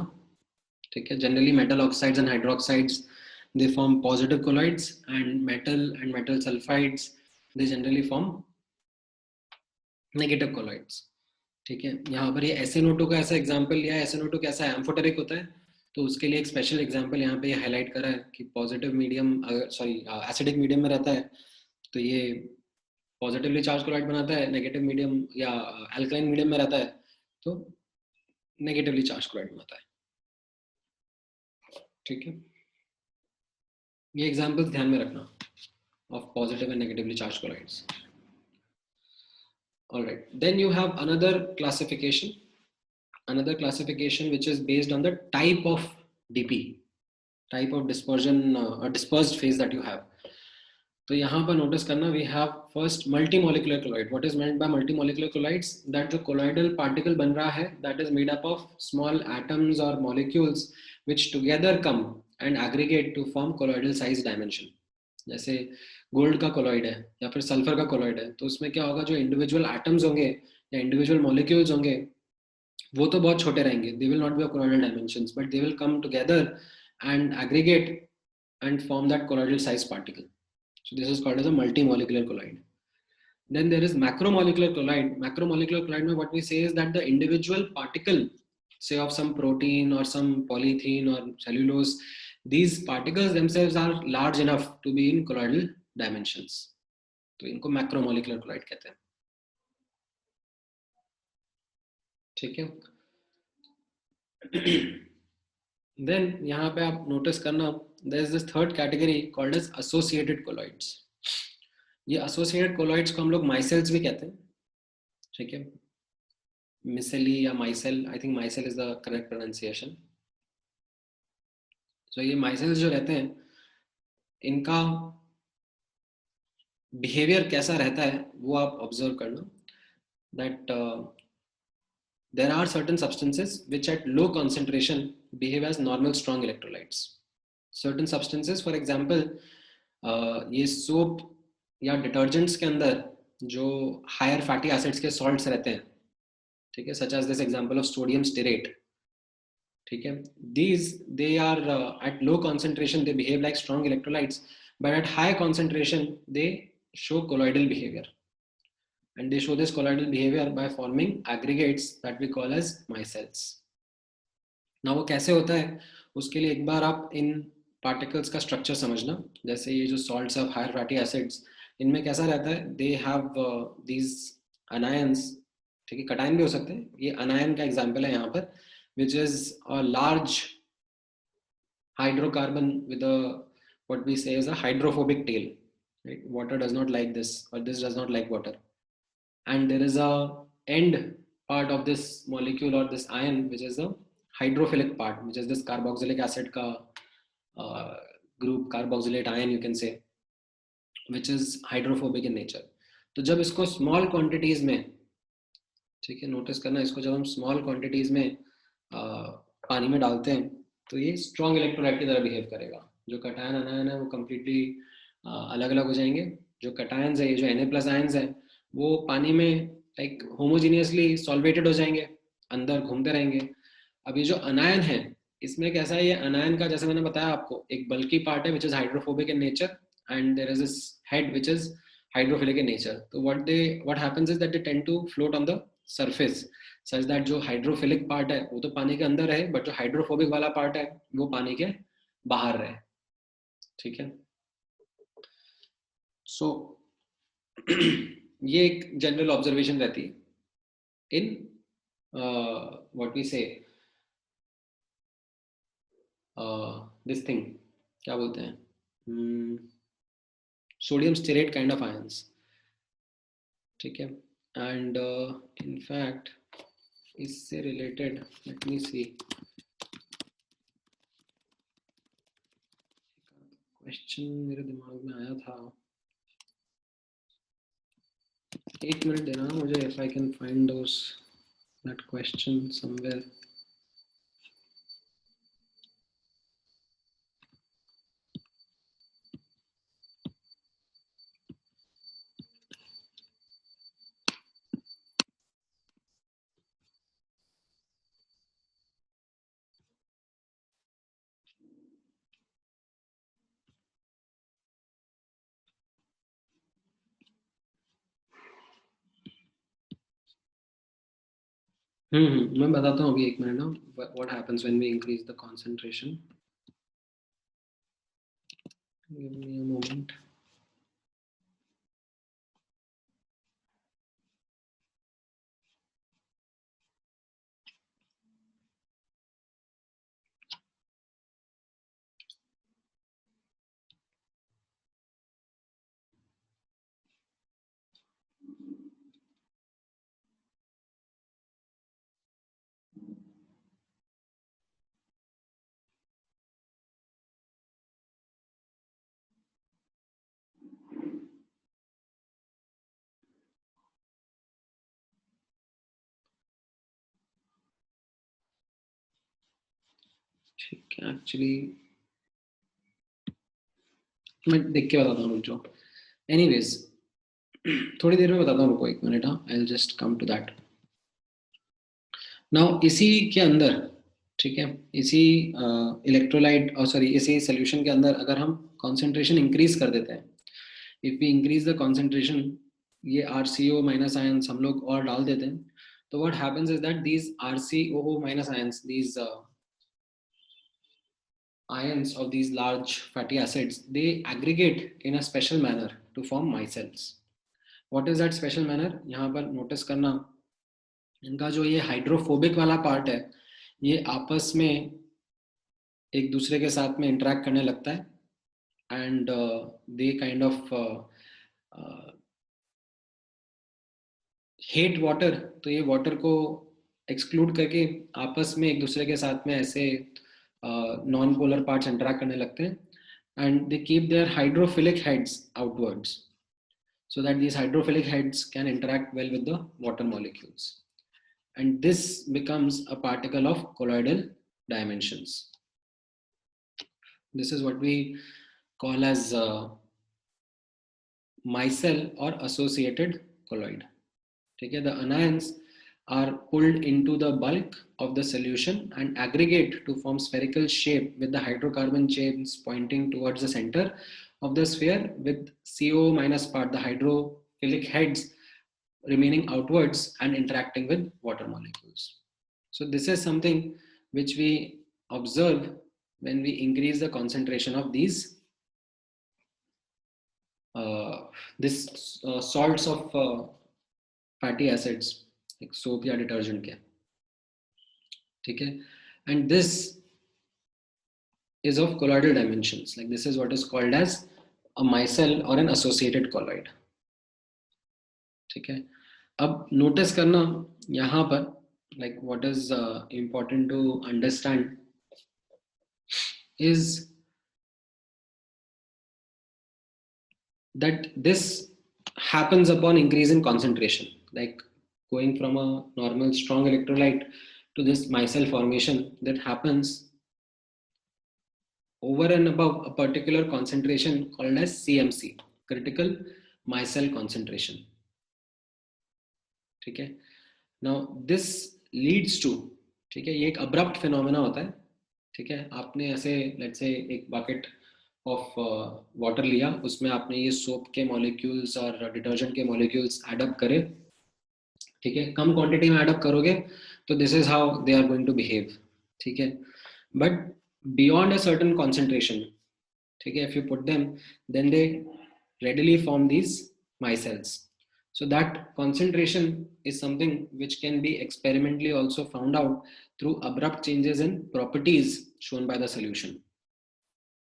ठीक है. Generally metal oxides and hydroxides they form positive colloids, and metal sulfides they generally form negative colloids. ठीक है. यहाँ पर ये SnO2 का ऐसा एग्जांपल लिया है. SnO2 कैसा है? एम्फोटेरिक होता है. तो उसके लिए एक स्पेशल एग्जांपल यहाँ पे हाईलाइट करा है कि positive medium, sorry acidic medium में रहता है तो ये पॉजिटिवली चार्ज कोलॉइड बनाता है. नेगेटिव मीडियम या अल्कलाइन मीडियम में रहता है तो नेगेटिवली चार्ज कोलॉइड बनाता है. ठीक है. ये एग्जांपल्स ध्यान में रखना of positive and negatively charged colloids. All right. Then you have another classification which is based on the type of DP, type of dispersion or dispersed phase that you have. तो यहाँ पर notice करना, we have first multimolecular colloid. What is meant by multimolecular colloids? That जो colloidal particle बन रहा है, that is made up of small atoms or molecules which together come and aggregate to form colloidal size dimension. जैसे gold का colloid है या फिर sulphur का कोलॉइड है, तो उसमें क्या होगा, जो इंडिविजुअल एटम्स होंगे या इंडिविजुअल मॉलिक्यूल्स होंगे वो तो बहुत छोटे रहेंगे. They will not be of colloidal dimensions, but they will come together and aggregate and form that colloidal size particle. So this is called as a multimolecular colloid. Then there is macromolecular colloid. Macromolecular colloid में what we say is that the individual particle, say of some protein or some polythene or cellulose, these particles themselves are large enough to be in colloidal dimensions. तो इनको macromolecular colloid कहते हैं. ठीक है. Then यहाँ पे आप notice करना, there is this third category called as associated colloids. ये associated colloids को हम लोग माइसेल्स भी कहते हैं. ठीक है. मिसेली या micelle, I think micelle is the correct pronunciation. So ये माइसेल्स जो रहते हैं, इनका बिहेवियर कैसा रहता है वो आप ऑब्जर्व करना. That there are certain substances which at low concentration behave as normal strong electrolytes. Certain substances, for example ये सोप या डिटर्जेंट्स के अंदर जो हायर फैटी एसिड्स के सॉल्ट्स रहते हैं, ठीक है, such as this example of sodium stearate. ठीक है. These, they are at low concentration they behave like strong electrolytes, but at high concentration they show colloidal behavior, and they show this colloidal behavior by forming aggregates that we call as micelles. ना वो कैसे होता है, उसके लिए एक बार आप इन particles का स्ट्रक्चर समझना. जैसे ये जो salts of higher fatty acids, इनमें कैसा रहता है, दे हैव दीज अनायंस. ठीक है, कटायन भी हो सकते हैं, ये अनायन का एग्जांपल है यहाँ पर, which is a large hydrocarbon with a, what we say is a hydrophobic tail, right? Water does not like this, or this does not like water, and there is a end part of this molecule or this ion which is a hydrophilic part, which is this carboxylic acid ka group, carboxylate ion you can say, which is hydrophobic in nature. तो जब इसको small quantities में, ठीक है, notice करना, इसको जब हम स्मॉल क्वांटिटीज में पानी में डालते हैं तो ये स्ट्रॉन्ग इलेक्ट्रोलाइट की तरह बिहेव करेगा. जो कटायन अनायन है वो कम्प्लीटली अलग अलग हो जाएंगे. जो कटायंस है, ये जो Na+ आयंस है, वो पानी में लाइक होमोजीनियसली सॉल्वेटेड हो जाएंगे, अंदर घूमते रहेंगे. अब ये जो अनायन है, इसमें कैसा है, ये अनायन का जैसे मैंने बताया आपको, एक बल्की पार्ट है which is hydrophobic in nature, and there is this head which is hydrophilic in nature. तो what happens is that they tend to float on the surface such that जो हाइड्रोफिलिक पार्ट है वो तो पानी के अंदर है, बट जो हाइड्रोफोबिक वाला पार्ट है वो पानी के बाहर रहे. ठीक है. सो ये एक जनरल ऑब्जर्वेशन रहती है in what we say this thing, क्या बोलते हैं, sodium stearate kind of ions. ठीक है. एंड इन फैक्ट इससे related, let me see, question मेरे दिमाग में आया था, एक मिनट देना मुझे, if I can find those that question somewhere. मैं बताता हूँ अभी, एक मिनट ना. What happens when we increase the concentration. Give me a moment. ठीक है, एक्चुअली मैं देख के बताता हूँ रुको. एनीवेज, थोड़ी देर में बताता हूँ, रुको एक मिनट. हाँ, I will just come to that. Now इसी के अंदर, ठीक है, इसी इलेक्ट्रोलाइट और सॉरी इसी सोल्यूशन के अंदर अगर हम कंसंट्रेशन इंक्रीज कर देते हैं, if we increase the concentration, ये RCO माइनस आयंस हम लोग और डाल देते हैं, तो what happens is that these RCOO minus ions, these ions of these large fatty acids, they aggregate in a special manner to form micelles. What is that special manner? यहाँ पर notice करना, इनका जो ये हाइड्रोफोबिक वाला part है, ये आपस में एक दूसरे के साथ में इंटरेक्ट करने लगता है, and they kind of hate water. तो ये वाटर को एक्सक्लूड करके आपस में एक दूसरे के साथ में ऐसे नॉन पोलर पार्ट्स इंटरेक्ट करने लगते हैं, and they keep their hydrophilic heads outwards so that these hydrophilic heads can interact well with the water molecules, and this becomes a particle of colloidal dimensions. This is what we call as micelle or associated colloid. ठीक है. The anions are pulled into the bulk of the solution and aggregate to form spherical shape with the hydrocarbon chains pointing towards the center of the sphere, with CO minus part, the hydrophilic heads, remaining outwards and interacting with water molecules. So this is something which we observe when we increase the concentration of these salts of fatty acids like soap या detergent के, ठीक है? And this is of colloidal dimensions. Like this is what is called as a micelle or an associated colloid. ठीक है? अब notice करना यहाँ पर, like what is important to understand is that this happens upon increase in concentration, like going from a normal strong electrolyte to this micelle formation that happens over and above a particular concentration called as CMC, critical micelle concentration. ठीक है? Now this leads to, ठीक है, ये एक abrupt phenomena होता है. ठीक है? आपने ऐसे let's say एक bucket of water लिया, उसमें आपने ये soap के molecules और detergent के molecules add up करे, ठीक है? कम quantity में add up करोगे तो this is how they are going to behave. ठीक है? But beyond a certain concentration, ठीक है, if you put them, then they readily form these micelles. So that concentration is something which can be experimentally also found out through abrupt changes in properties shown by the solution.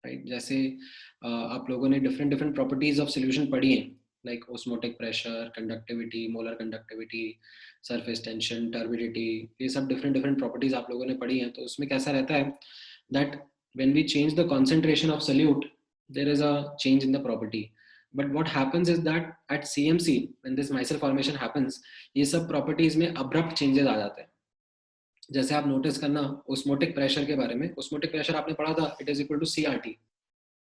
Right? जैसे आप लोगों ने different properties of solution पढ़ी हैं, like osmotic pressure, conductivity, molar conductivity, surface tension, turbidity, ये सब different properties आप लोगों ने पढ़ी हैं. तो उसमें कैसा रहता है that when we change the concentration of solute, there is a change in the property. But what happens is that at CMC, when this micelle formation happens, ये सब properties में abrupt changes आ जाते हैं. जैसे आप notice करना osmotic pressure के बारे में, osmotic pressure आपने पढ़ा था, it is equal to CRT.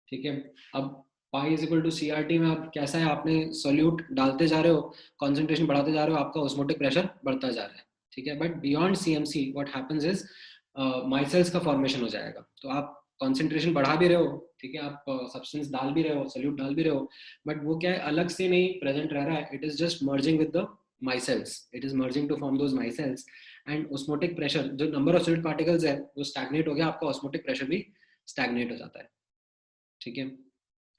ठीक है? अब pi is equal to CRT में आप कैसा है, आपने solute डालते जा रहे हो, concentration बढ़ाते जा रहे हो, आपका osmotic pressure बढ़ता जा रहा है. ठीक है? But beyond CMC, what happens is micelles का formation हो जाएगा. तो आप concentration बढ़ा भी रहे हो, ठीक है, आप substance डाल भी रहे हो, solute डाल भी रहे हो, but वो क्या है, अलग से नहीं present रह रहा है, it is just merging with the micelles, it is merging to form those micelles, and osmotic pressure, जो number of solute particles है वो stagnate हो गया, आपका osmotic pressure भी stagnate हो जाता है. ठीक है?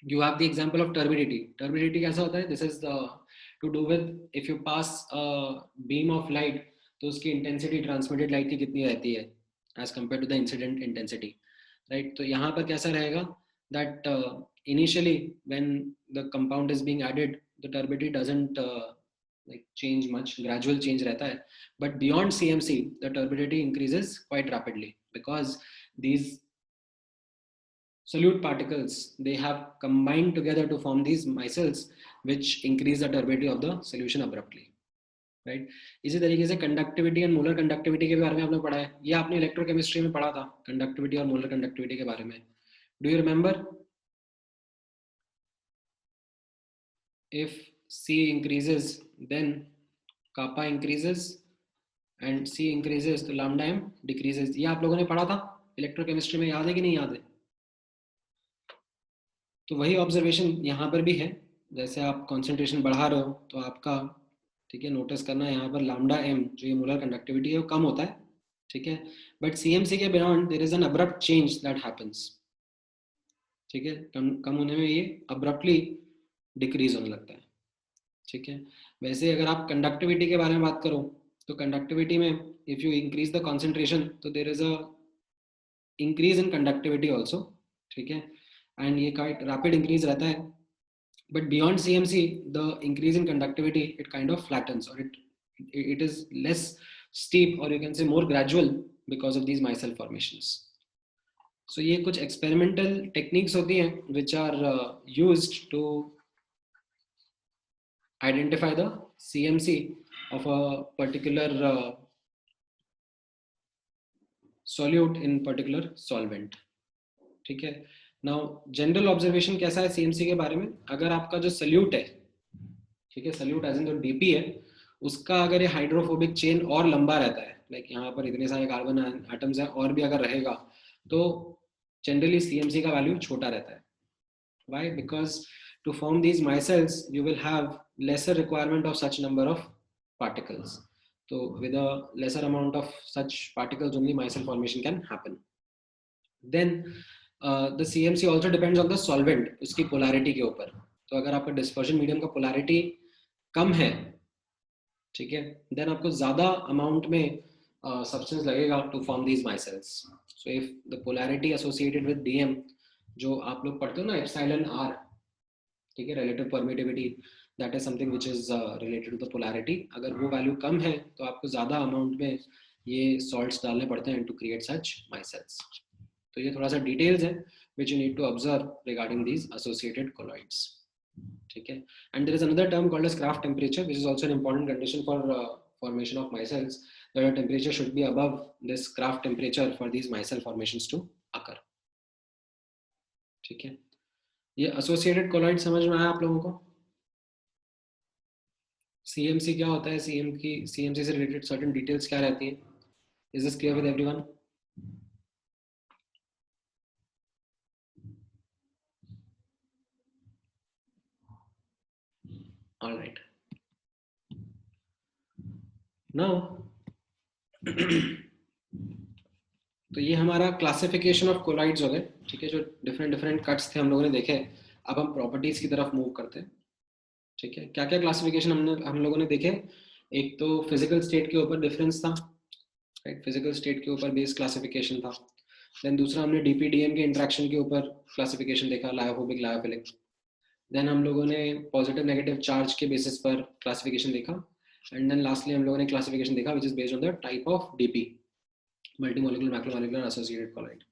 You have the example of turbidity. Turbidity कैसा होता है? This is to do with if you pass a beam of light, तो उसकी intensity transmitted light की कितनी रहती है as compared to the incident intensity, right? तो यहाँ पर कैसा रहेगा that initially when the compound is being added, the turbidity doesn't like change much, gradual change रहता है, but beyond CMC the turbidity increases quite rapidly because these solute particles, they have combined together to form these micelles which increase the turbidity of the solution abruptly. Right? इसी तरीके से conductivity and molar conductivity के बारे में आपने पढ़ा है, ये आपने इलेक्ट्रोकेमिस्ट्री में पढ़ा था, कंडक्टिविटी और मोलर कंडक्टिविटी के बारे में. Do you remember? If C increases then kappa increases and C increases तो lambda m decreases. ये आप लोगों ने पढ़ा था इलेक्ट्रोकेमिस्ट्री में, याद है कि नहीं याद है? तो वही ऑब्जर्वेशन यहाँ पर भी है, जैसे आप कंसंट्रेशन बढ़ा रहे हो तो आपका, ठीक है, नोटिस करना यहाँ पर लैम्डा m जो ये मोलर कंडक्टिविटी है वो कम होता है. ठीक है? बट CMC के beyond their is N abrupt change that happens. ठीक है? कम होने में ये अब्रप्टली डिक्रीज होने लगता है. ठीक है? वैसे अगर आप कंडक्टिविटी के बारे में बात करो तो कंडक्टिविटी में if you increase the concentration तो there is a increase in conductivity also. ठीक है? एंड ये काइट रैपिड इंक्रीज रहता है. But beyond CMC, the increase in conductivity, it kind of flattens, or it is less steep, or you can say more gradual because of these micelle formations. So ये कुछ experimental techniques होती हैं which are used to identify the CMC of a particular solute in particular solvent. ठीक है? Now general observation कैसा है CMC के बारे में? अगर आपका जो solute है, ठीक है, solute as in जो DP है, उसका अगर ये हाइड्रोफोबिक चेन और लंबा रहता है, लाइक यहाँ पर इतने सारे कार्बन एटम्स हैं और भी अगर रहेगा, तो जनरली CMC का वैल्यू छोटा रहता है. Why? Because to form these micelles, you will have lesser requirement of such number of particles. So with a lesser amount of such particles, only micelle formation can happen. Then the CMC also depends on the solvent, उसकी polarity के ऊपर. तो अगर आपका dispersion medium का polarity कम है, ठीक है, then आपको ज़्यादा amount में substance लगेगा to form these micelles. So if the polarity associated with DM, जो आप लोग पढ़ते हो ना, epsilon r, ठीक है, relative permittivity, that is something which is related to the polarity. अगर वो value कम है तो आपको ज़्यादा amount में ये salts डालने पड़ते हैं to create such micelles. तो ये थोड़ा सा details है which you need to observe regarding these associated colloids. ठीक है. And there is another term called as Kraft temperature, which is also an important condition for formation of micelles. The temperature should be above this Kraft temperature for these micelle formations to occur. ठीक है. ये associated colloid समझ में आया आप लोगों को? CMC क्या होता है? CMC से related certain details क्या रहती है? Is this clear with everyone? All right. Now, तो ये हमारा क्लासिफिकेशन ऑफ कोलाइड्स हो गए. ठीक है, जो डिफरेंट कट्स थे हम लोगों ने देखे. अब हम प्रॉपर्टीज की तरफ मूव करते हैं. ठीक है, क्या क्या क्लासिफिकेशन हम लोगों ने देखे. एक तो फिजिकल स्टेट के ऊपर डिफरेंस था, राइट, फिजिकल स्टेट के ऊपर बेस क्लासिफिकेशन था. देन दूसरा हमने DPDM के इंटरेक्शन के ऊपर क्लासिफिकेशन देखा, लायोफोबिक लायोफिलिक. देन हम लोगों ने पॉजिटिव नेगेटिव चार्ज के बेसिस पर क्लासिफिकेशन देखा. एंड देन लास्टली हम लोगों ने क्लासिफिकेशन देखा which is based on the type of DP, multimolecular macromolecular associated colloid.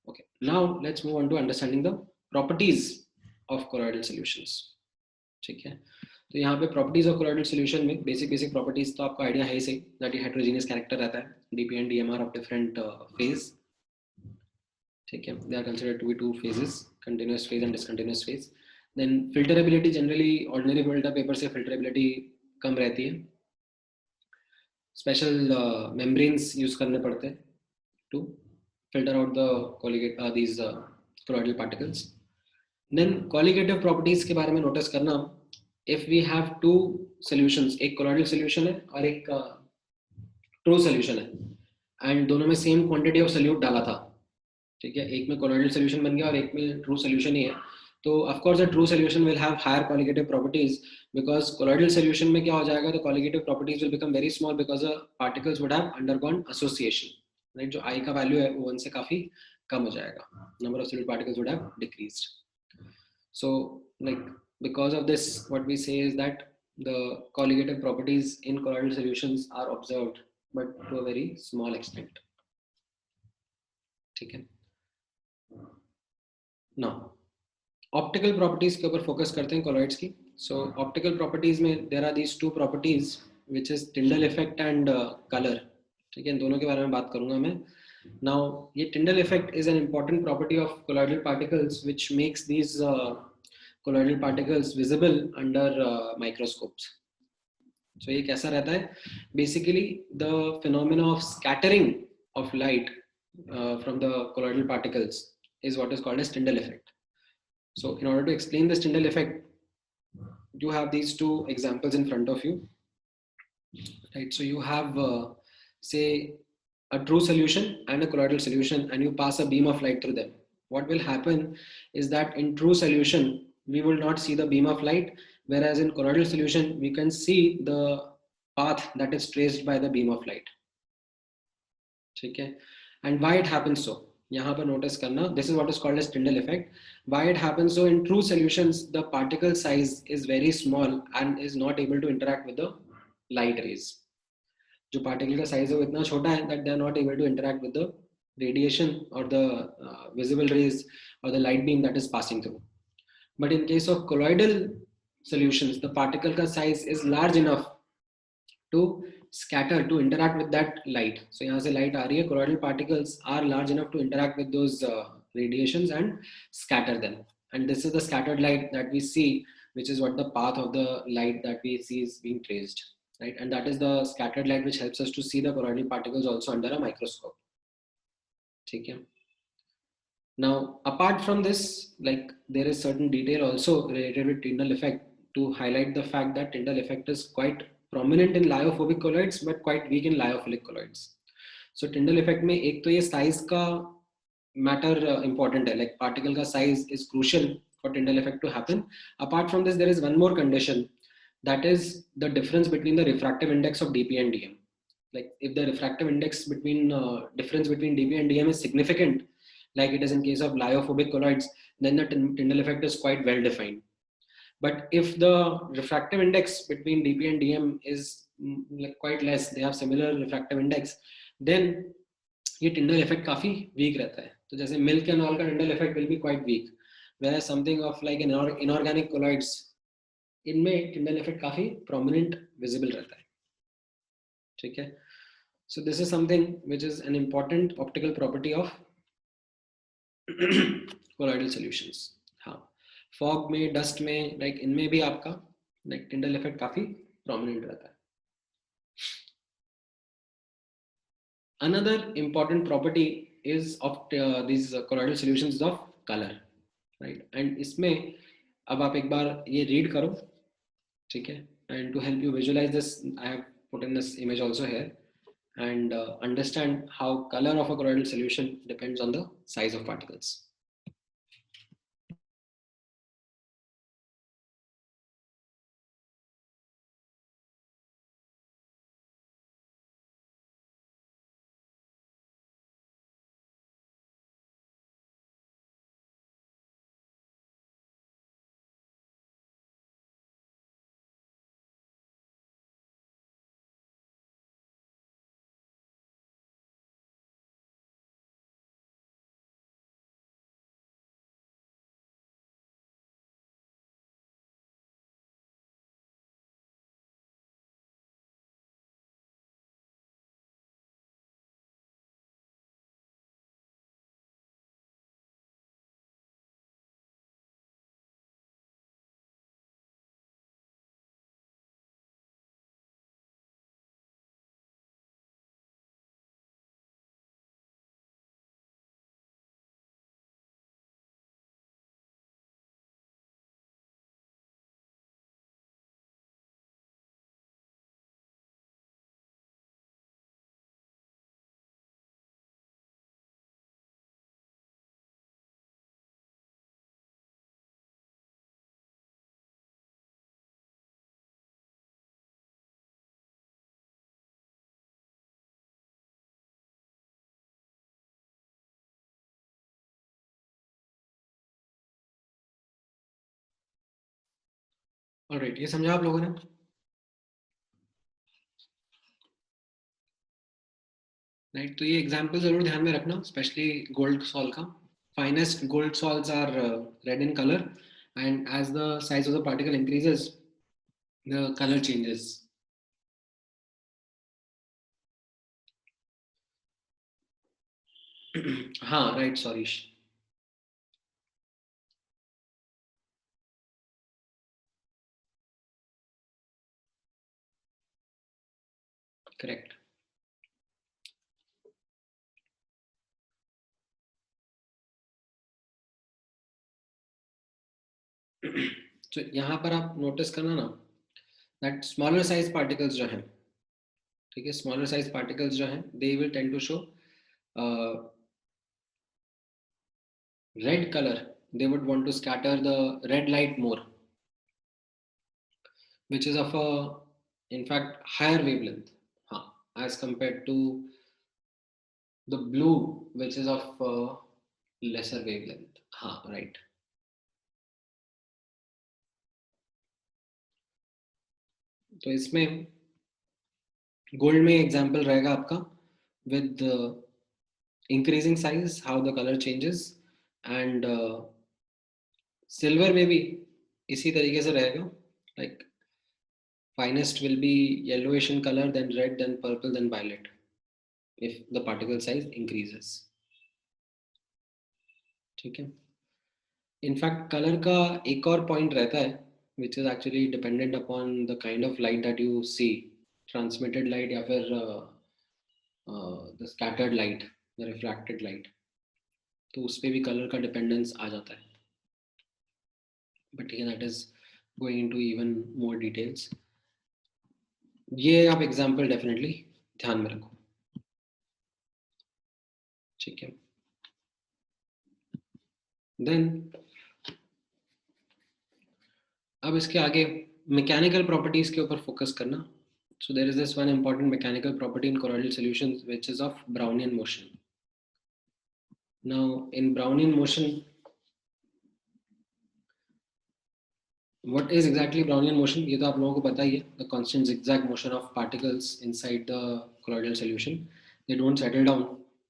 Okay, now let's move on to understanding the properties of colloidal solutions. ठीक है, तो यहाँ पे properties of colloidal solution में basic properties तो आपको idea है ही सही, that ये heterogeneous character रहता है. DP and DM are of different phase. ठीक है, they are considered to be two phases, continuous phase and discontinuous phase. Then filterability, generally ordinary filter paper से filterability कम रहती है. स्पेशल membranes यूज करने पड़ते हैं to filter out the these colloidal particles. Then colligative properties के बारे में notice करना. If we have two solutions, एक colloidal solution है और एक true solution है, and दोनों में same quantity of solute डाला था, ठीक है, एक में colloidal solution बन गया और एक में true solution ही है, तो of course the true solution will have higher colligative properties, because colloidal solution में क्या हो जाएगा, तो colligative properties will become very small because the particles would have undergone association, right? जो I का value है वो 1 से काफी कम हो जाएगा, number of solute particles would have decreased. So like because of this, what we say is that the colligative properties in colloidal solutions are observed, but to a very small extent. ठीक है. Now optical properties के ऊपर focus करते हैं colloids की. So optical properties में there are these two properties which is Tyndall effect and colour. ठीक है, इन दोनों के बारे में बात करूंगा मैं. नाउ ये Tyndall effect is an important property of colloidal particles which makes these colloidal particles visible under microscopes. So ये कैसा रहता है? Basically the phenomena of scattering of light from the colloidal particles is what is called as Tyndall effect. So in order to explain this Tyndall effect, you have these two examples in front of you, right? So you have say a true solution and a colloidal solution, and you pass a beam of light through them. What will happen is that in true solution we will not see the beam of light, whereas in colloidal solution we can see the path that is traced by the beam of light. ठीक है, and why it happens so? यहाँ पर notice करना, this is what is called as Tyndall effect. Why it happens so? In true solutions the particle size is very small and is not able to interact with the light rays. जो particle का size है वो इतना छोटा है that they are not able to interact with the radiation or the visible rays or the light beam that is passing through. But in case of colloidal solutions, the particle का size is large enough to scatter, to interact with that light. So यहाँ से light आ रही है, colloidal particles are large enough to interact with those radiations and scatter them. And this is the scattered light that we see, which is what the path of the light that we see is being traced. right? And that is the scattered light which helps us to see the colloidal particles also under a microscope. Okay. Now, apart from this, like there is certain detail also related with Tyndall effect to highlight the fact that Tyndall effect is quite prominent in lyophobic colloids but quite weak in lyophilic colloids. So Tyndall effect में एक तो ये size का matter important है, like particle का size is crucial for Tyndall effect to happen. Apart from this, there is one more condition, that is the difference between the refractive index of dp and dm. Like if the refractive index between difference between dp and dm is significant, like it is in case of lyophobic colloids, then the Tyndall effect is quite well defined. But if the refractive index between dp and dm is like quite less, they have similar refractive index, then ये Tyndall effect काफी weak रहता है. तो जैसे milk and all का Tyndall effect will be quite weak, whereas something of like inorganic colloids, इनमें Tyndall effect काफी prominent visible रहता है. ठीक है. So this is something which is an important optical property of colloidal solutions. हाँ, fog में, dust में, like इनमें भी आपका like Tyndall effect काफी prominent रहता है. Another important property is of these colloidal solutions is of color, right? And इसमें अब आप एक बार ये read करो, ठीक है? And to help you visualize this, I have put in this image also here, and understand how color of a colloidal solution depends on the size of particles. Alright, ये समझा आप लोगों ने? राइट, तो ये एग्जांपल जरूर ध्यान में रखना, स्पेशली गोल्ड सॉल का. Finest gold sols are red in colour, and as the size of the particle increases the colour changes. हाँ राइट, सॉरी. करेक्ट. तो यहाँ पर आप नोटिस करना ना, दैट स्मॉलर साइज पार्टिकल्स जो हैं, ठीक है, स्मॉलर साइज पार्टिकल्स जो हैं, they will tend to show red color. They would want to scatter the red light more, which is of a, in fact, higher wavelength, as compared to the blue, which is of lesser wavelength. Right. तो इसमें gold में example रहेगा आपका with increasing size how the color changes, and silver में भी इसी तरीके से रहेगा, like finest will be yellowish in color, then red, then purple, then violet if the particle size increases. ठीक है. इनफैक्ट कलर का एक और पॉइंट रहता है which is actually dependent upon the kind of light that you see. Transmitted light या फिर the scattered light, the refracted light, तो उस पर भी कलर का डिपेंडेंस आ जाता है. बट ठीक है, that is going into even more details. ये आप एग्जांपल डेफिनेटली ध्यान में रखो. ठीक है. देन अब इसके आगे मैकेनिकल प्रॉपर्टीज के ऊपर फोकस करना. So there is this one important mechanical property in colloidal solutions which is of Brownian motion. Now in Brownian motion, what is exactly Brownian motion? ये तो आप लोगों को पता ही है. The constant zigzag motion of particles inside the colloidal solution. They don't settle down.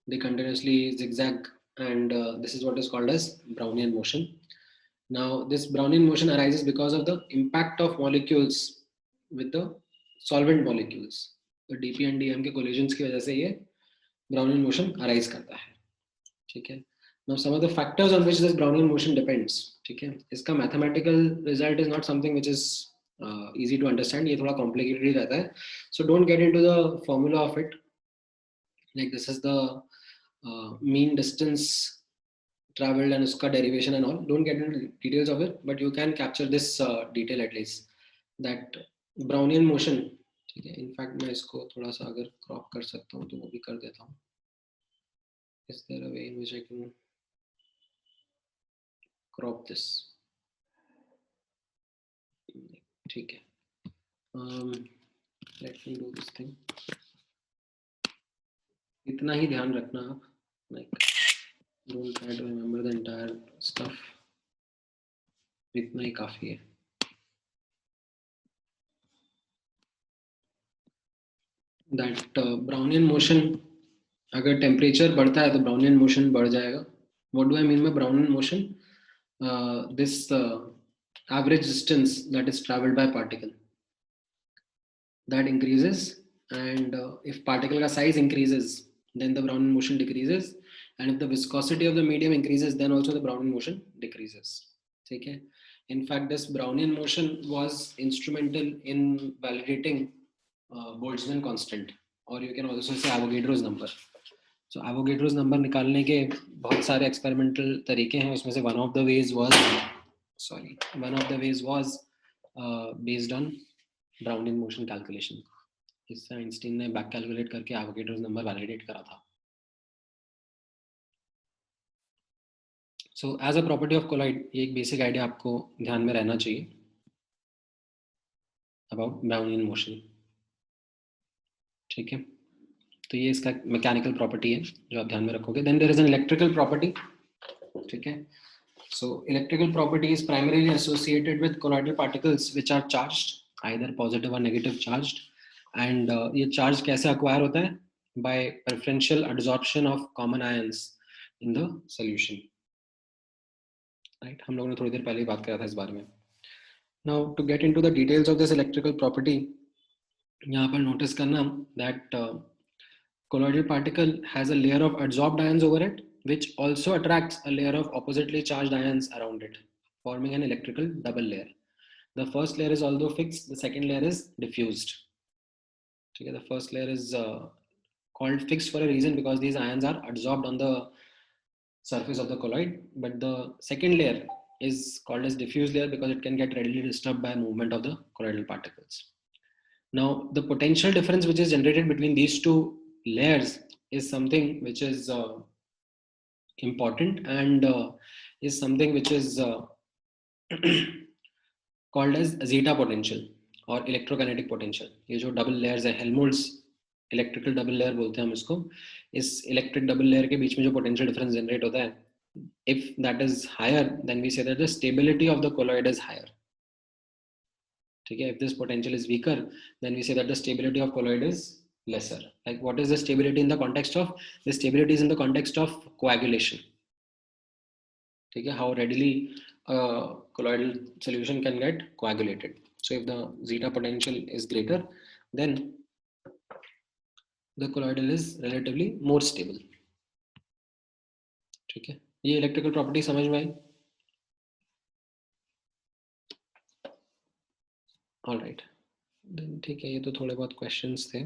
They continuously zigzag, and this is what is called as Brownian motion. Now this Brownian motion arises because of the impact of molecules with the solvent molecules. तो DP and DM के collisions की वजह से ये Brownian motion arise करता है. ठीक है. Now some of the factors on which this Brownian motion depends. ठीक है. इसका mathematical result is not something which is easy to understand. ये थोड़ा complicated रहता है. So don't get into the formula of it. Like this is the mean distance traveled and उसका derivation and all. Don't get into details of it, but you can capture this detail at least. That Brownian motion. ठीक है. In fact मैं इसको थोड़ा सा अगर crop कर सकता हूँ तो वो भी कर देता हूँ. Is there a way in which I can crop this? ठीक है. Let me do this thing. इतना ही ध्यान रखना आप. Like don't try to remember the entire stuff. इतना ही काफी है. That Brownian motion, अगर टेम्परेचर बढ़ता है तो Brownian motion बढ़ जाएगा. What do I mean by Brownian motion? This average distance that is traveled by particle, that increases, and if particle का size increases, then the Brownian motion decreases, and if the viscosity of the medium increases, then also the Brownian motion decreases. ठीक है. In fact, this Brownian motion was instrumental in validating Boltzmann constant, or you can also say Avogadro's number. So Avogadro's number निकालने के बहुत सारे experimental तरीके हैं. उसमें से one of the ways was based on Brownian motion calculation. इससे Einstein ने बैक कैलकुलेट करके एवोगैड्रोस नंबर वैलिडेट करा था. So as a property of colloid, ये एक बेसिक आइडिया आपको ध्यान में रहना चाहिए अबाउट ब्राउनियन मोशन. ठीक है. तो ये इसका मैकेनिकल प्रॉपर्टी है जो आप ध्यान में रखोगे. Then there is an electrical property. ठीक है. So electrical property is primarily associated with colloidal particles which are charged, either positive और नेगेटिव चार्ज्ड. एंड ये चार्ज कैसे अक्वायर होता है? by preferential adsorption of common ions in the solution. Right? हम लोगों ने थोड़ी देर पहले ही बात किया था इस बारे में. Now to get into the details of this electrical property, यहाँ पर notice करना that colloidal particle has a layer of adsorbed ions over it, which also attracts a layer of oppositely charged ions around it, forming an electrical double layer. The first layer is although fixed, the second layer is diffused. Okay, the first layer is called fixed for a reason because these ions are adsorbed on the surface of the colloid, but the second layer is called as diffuse layer because it can get readily disturbed by movement of the colloidal particles. Now the potential difference which is generated between these two layers is something which is important and is something which is called as zeta potential or electrokinetic potential. ये जो double layers है, Helmholtz electrical double layer बोलते हैं हम इसको. इस electric double layer के बीच में जो पोटेंशियल डिफरेंस जनरेट होता है, if that is higher, then we say that the stability of the colloid is higher. ठीक है. If this potential is weaker, then we say that the stability of colloid is lesser. Like what is the stability in the context of? The stability is in the context of coagulation. ठीक है. How readily a colloidal solution can get coagulated. So if the zeta potential is greater, then the colloidal is relatively more stable. ठीक है. ये electrical property समझ में आई? All right. ठीक है, ये तो थोड़े बहुत क्वेश्चंस थे.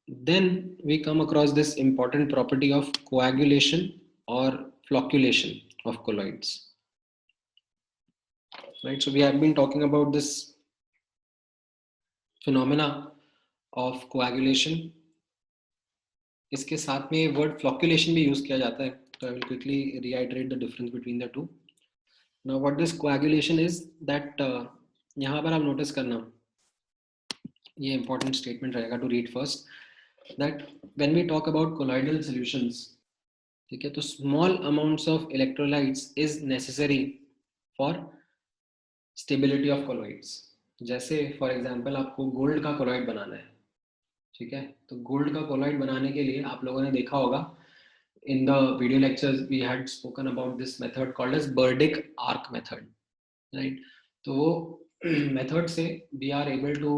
Then we come across this important property of coagulation or flocculation of colloids. Right, so we have been talking about this phenomena of coagulation. इसके साथ में वर्ड flocculation भी यूज किया जाता है, तो I will quickly reiterate the difference between the two. Now what this coagulation is that यहाँ पर आप नोटिस करना, ये important statement रहेगा to read first, that when we talk about colloidal solutions, ठीक है, तो small amounts of electrolytes is necessary for stability of colloids. जैसे फॉर एग्जांपल आपको गोल्ड का कोलॉइड बनाना है, ठीक है, तो गोल्ड का कोलॉइड बनाने के लिए आप लोगों ने देखा होगा in the video lectures we had spoken about this method called as Burdick arc method, right? तो वो मेथड से we are able to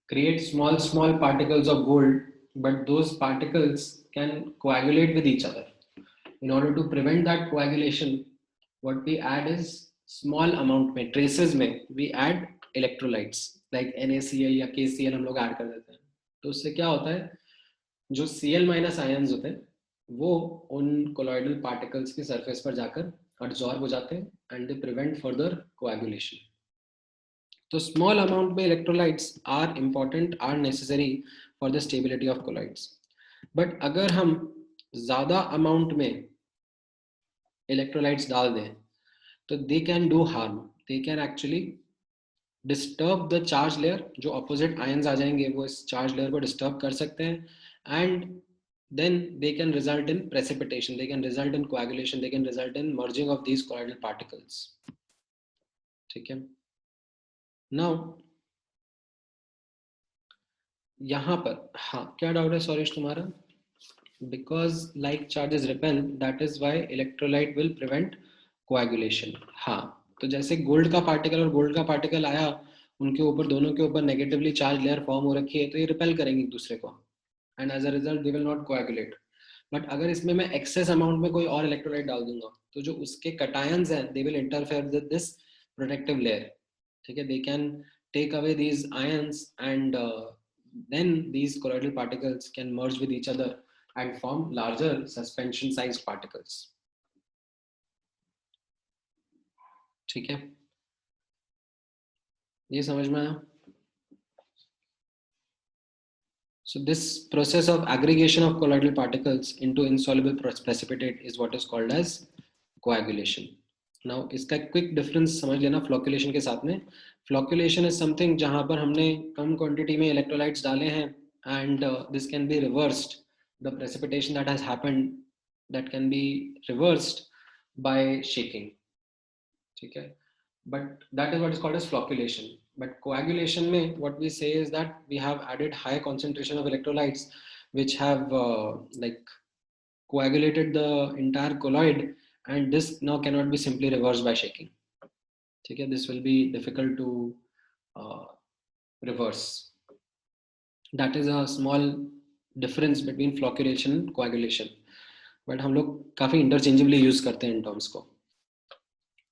create small particles of gold, but those particles can coagulate with each other. In order to prevent that coagulation, what we add is small amount में traces में we add electrolytes like NaCl या KCl हम लोग add कर देते हैं. तो उससे क्या होता है, जो Cl माइनस आयन्स होते हैं वो उन कोलॉइडल पार्टिकल्स की सरफेस पर जाकर absorb हो जाते हैं and they prevent further coagulation. तो small amount में electrolytes are important, are necessary for the stability of colloids. But अगर हम ज़्यादा amount में electrolytes डाल दें तो they can do harm. They can actually disturb the charge layer. जो opposite ions आ जाएंगे वो इस charge layer को disturb कर सकते हैं, and then they can result in precipitation, they can result in coagulation, they can result in merging of these colloidal particles. ठीक है. Now यहाँ पर हाँ क्या डाउट है सौरेश तुम्हारा? Because like charges repel, that is why electrolyte will prevent coagulation. हाँ, तो जैसे गोल्ड का पार्टिकल और गोल्ड का पार्टिकल आया, उनके ऊपर दोनों के ऊपर नेगेटिवली चार्ज लेयर फॉर्म हो रखी है, तो ये रिपेल करेंगे एक दूसरे को, and as a result they will not coagulate. But अगर इसमें मैं एक्सेस अमाउंट में कोई और इलेक्ट्रोलाइट डाल दूंगा तो जो उसके कटायंस हैं they will interfere with this protective layer. ठीक है, they can take away these ions and then these colloidal particles can merge with each other and form larger suspension sized particles. ठीक है, ये समझ में आया? So this process of aggregation of colloidal particles into insoluble precipitate is what is called as coagulation. Now इसका quick difference समझ लेना flocculation के साथ में. Flocculation is something जहां पर हमने कम quantity में electrolytes डाले हैं and this can be reversed. The precipitation that has happened, that can be reversed by shaking. ठीक है, but that is what is called as flocculation. But coagulation में what we say is that we have added high concentration of electrolytes which have like coagulated the entire colloid, and this now cannot be simply reversed by shaking. ठीक है, this will be difficult to reverse. That is a small difference between flocculation and coagulation, but हम लोग काफी interchangeably use करते हैं इन terms को.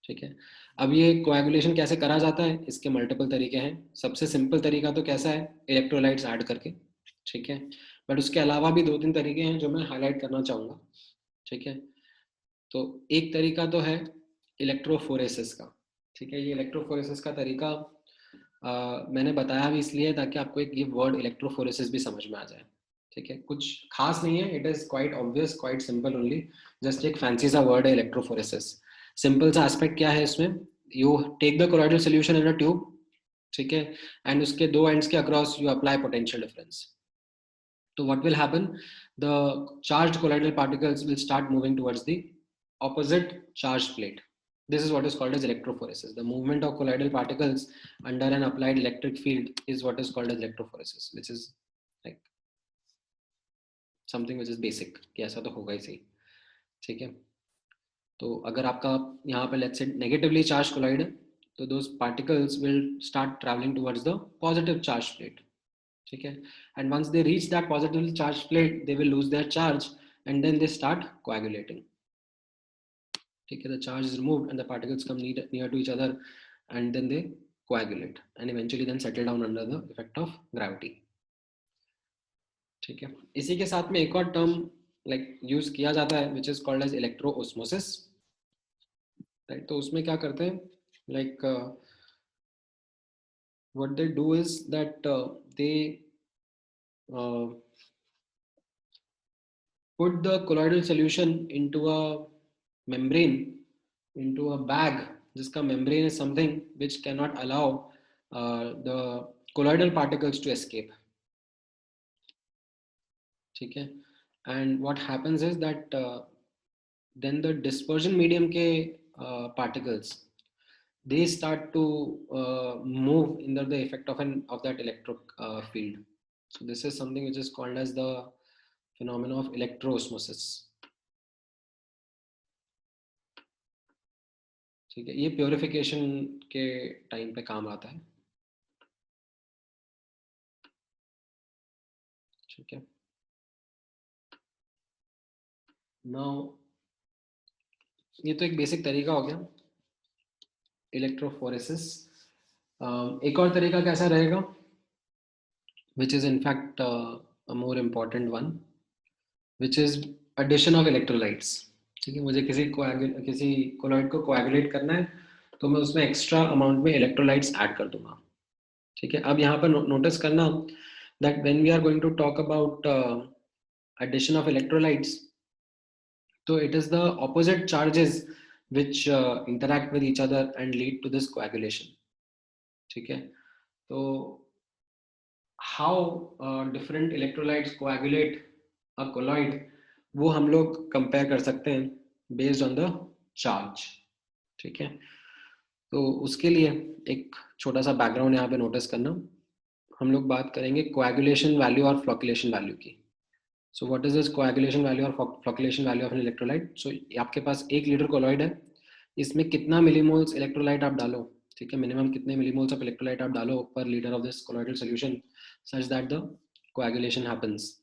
ठीक है, अब ये कोएगुलेशन कैसे करा जाता है, इसके मल्टीपल तरीके हैं. सबसे सिंपल तरीका तो कैसा है, इलेक्ट्रोलाइट्स ऐड करके. ठीक है, बट उसके अलावा भी 2-3 तरीके हैं जो मैं हाईलाइट करना चाहूंगा. ठीक है, तो एक तरीका तो है इलेक्ट्रोफोरेसिस का. ठीक है, ये इलेक्ट्रोफोरेसिस का तरीका मैंने बताया भी इसलिए ताकि आपको एक ये वर्ड इलेक्ट्रोफोरेसिस भी समझ में आ जाए. ठीक है, कुछ खास नहीं है, it is quite obvious, quite simple only, just एक फैंसी सा वर्ड है इलेक्ट्रोफोरेसिस. सिंपल सा एस्पेक्ट क्या है इसमें, you take the colloidal solution in a tube, ठीक है, एंड उसके दो एंड्स के across you apply potential difference. तो what will happen, the charged colloidal particles will start moving towards the opposite charged plate. This is what is called as electrophoresis. The movement of colloidal particles under an applied electric field is what is called as electrophoresis, which is like something which is basic कि ऐसा तो होगा ही सही. ठीक है, तो अगर आपका यहाँ पे let's say negatively charged colloid है तो those particles will start traveling towards the positive charged plate. ठीक है, and once they reach that positively charged plate they will lose their charge and then they start coagulating. ठीक है, the charge is removed and the particles come near to each other and then they coagulate and eventually then settle down under the effect of gravity. ठीक है, इसी के साथ में एक और टर्म लाइक यूज किया जाता है which is called as electroosmosis, right? तो उसमें क्या करते हैं, like what they do is that they put the colloidal solution into a membrane, into a bag. जिसका membrane is something which cannot allow the colloidal particles to escape. ठीक है, and what happens is that then the dispersion medium के particles, they start to move under the effect of that electric field. So this is something which is called as the phenomena of electroosmosis. ठीक है, ये purification के time पे काम आता है. ठीक है, नाउ ये तो एक बेसिक तरीका हो गया इलेक्ट्रोफोरेसिस. एक और तरीका कैसा रहेगा, which is in fact a more important one, which is addition of electrolytes. ठीक है, मुझे किसी कोलॉइड को कोएगुलेट करना है तो मैं उसमें एक्स्ट्रा अमाउंट में इलेक्ट्रोलाइट्स ऐड कर दूंगा. ठीक है, अब यहाँ पर नोटिस करना that when we are going to talk about addition of electrolytes, so it is the opposite charges which interact with each other and lead to this coagulation. ठीक है, तो how different electrolytes coagulate a colloid, वो हम लोग compare कर सकते हैं based on the charge. ठीक है, तो उसके लिए एक छोटा सा बैकग्राउंड यहाँ पे नोटिस करना. हम लोग बात करेंगे कोएगुलेशन वैल्यू और फ्लोकुलेशन वैल्यू की. So what is this coagulation value और flocculation value of an electrolyte? So आपके पास 1 लीटर कोलॉइड है, इसमें कितना मिलीमोल्स इलेक्ट्रोलाइट आप डालो, ठीक है, मिनिमम कितने मिलीमोल्स ऑफ इलेक्ट्रोलाइट आप डालो पर litre of this colloidal solution such that the coagulation happens.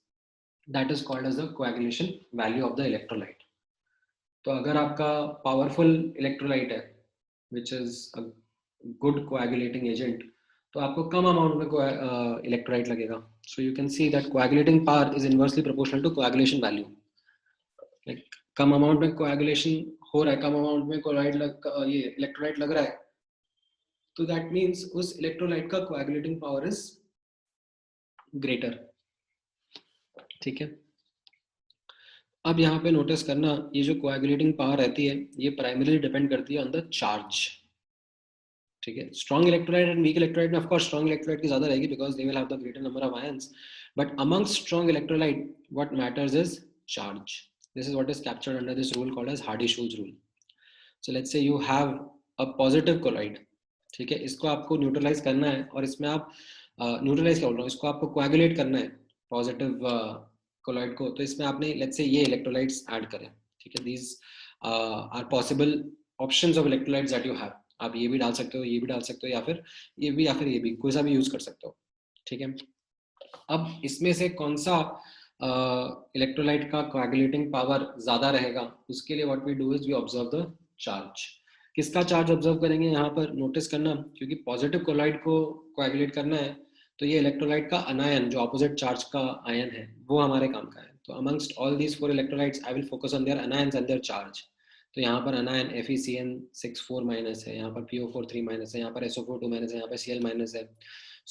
That is called as the coagulation value of the electrolyte. तो अगर आपका पावरफुल इलेक्ट्रोलाइट है which is a good coagulating agent, तो आपको कम amount में इलेक्ट्रोलाइट लगेगा. So you can see that coagulating power is inversely proportional to coagulation value. Like come amount में coagulation हो रहा है, कम अमाउंट में ये इलेक्ट्रोलाइट लग रहा है, तो that means उस इलेक्ट्रोलाइट का coagulating power is greater. ठीक है, अब यहाँ पे नोटिस करना ये जो कोएगुलेटिंग पावर रहती है ये प्राइमरीली डिपेंड करती है ऑन द चार्ज. ठीक है, strong electrolyte and weak electrolyte में ऑफ कोर्स स्ट्रॉन्ग इलेक्ट्रोलाइट की ज्यादा रहेगी because they will have the greater number of ions, but amongst strong electrolyte what matters is charge. This is what is captured under this rule called as Hardy Schulze rule. So let's say you have a positive colloid. ठीक है, इसको आपको neutralise करना है और इसमें आप neutralise क्या बोल रहा हूँ, इसको आपको कोएगुलेट करना है पॉजिटिव कोलॉइड को, तो इसमें आपने लेट्स से ये इलेक्ट्रोलाइट्स ऐड करें. ठीक है, these are possible options of electrolytes that you have. आप ये भी डाल सकते हो, ये भी डाल सकते हो, या फिर ये भी कोई सा भी यूज कर सकते हो. ठीक है, अब इसमें से कौन सा इलेक्ट्रोलाइट का कोएगुलेटिंग पावर ज्यादा रहेगा, उसके लिए what we do is we observe the charge. किसका चार्ज ऑब्जर्व करेंगे यहाँ पर नोटिस करना, क्योंकि पॉजिटिव कोलॉइड को कोएगुलेट करना है तो ये इलेक्ट्रोलाइट का अनायन जो ऑपोजिट चार्ज का आयन है वो हमारे काम का है. तो amongst all these 4 electrolytes I will focus on their anions and their charge. तो यहाँ पर अनायन FeCN6 4 माइनस है, यहाँ पर PO4 3 माइनस है, यहाँ पर SO4 2 माइनस है, यहाँ पर Cl माइनस है.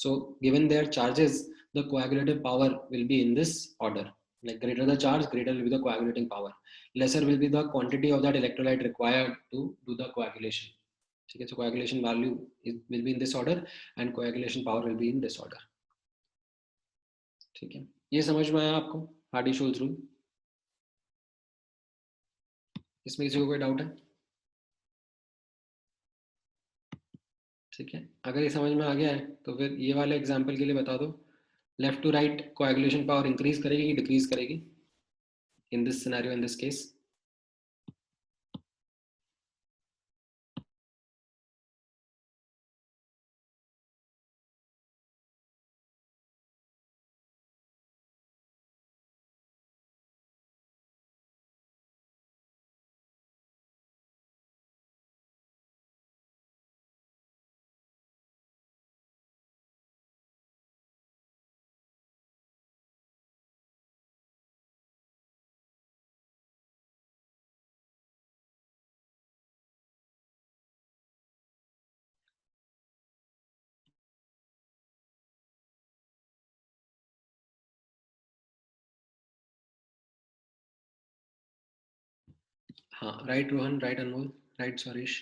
So given their charges, the coagulative power will be in this order. Like greater the charge, greater will be the coagulating power. Lesser will be the quantity of that electrolyte required to do the coagulation. ठीक है, so coagulation value will be in this order and coagulation power will be in this order. ठीक है, ये समझ में आया आपको हार्डी-शूल्ज rule? इसमें किसी को कोई डाउट है? ठीक है, अगर ये समझ में आ गया है तो फिर ये वाले एग्जांपल के लिए बता दो, left to right coagulation power increase करेगी कि डिक्रीज करेगी in this scenario, in this case? हाँ, right Rohan, right Anmol, right Saurish,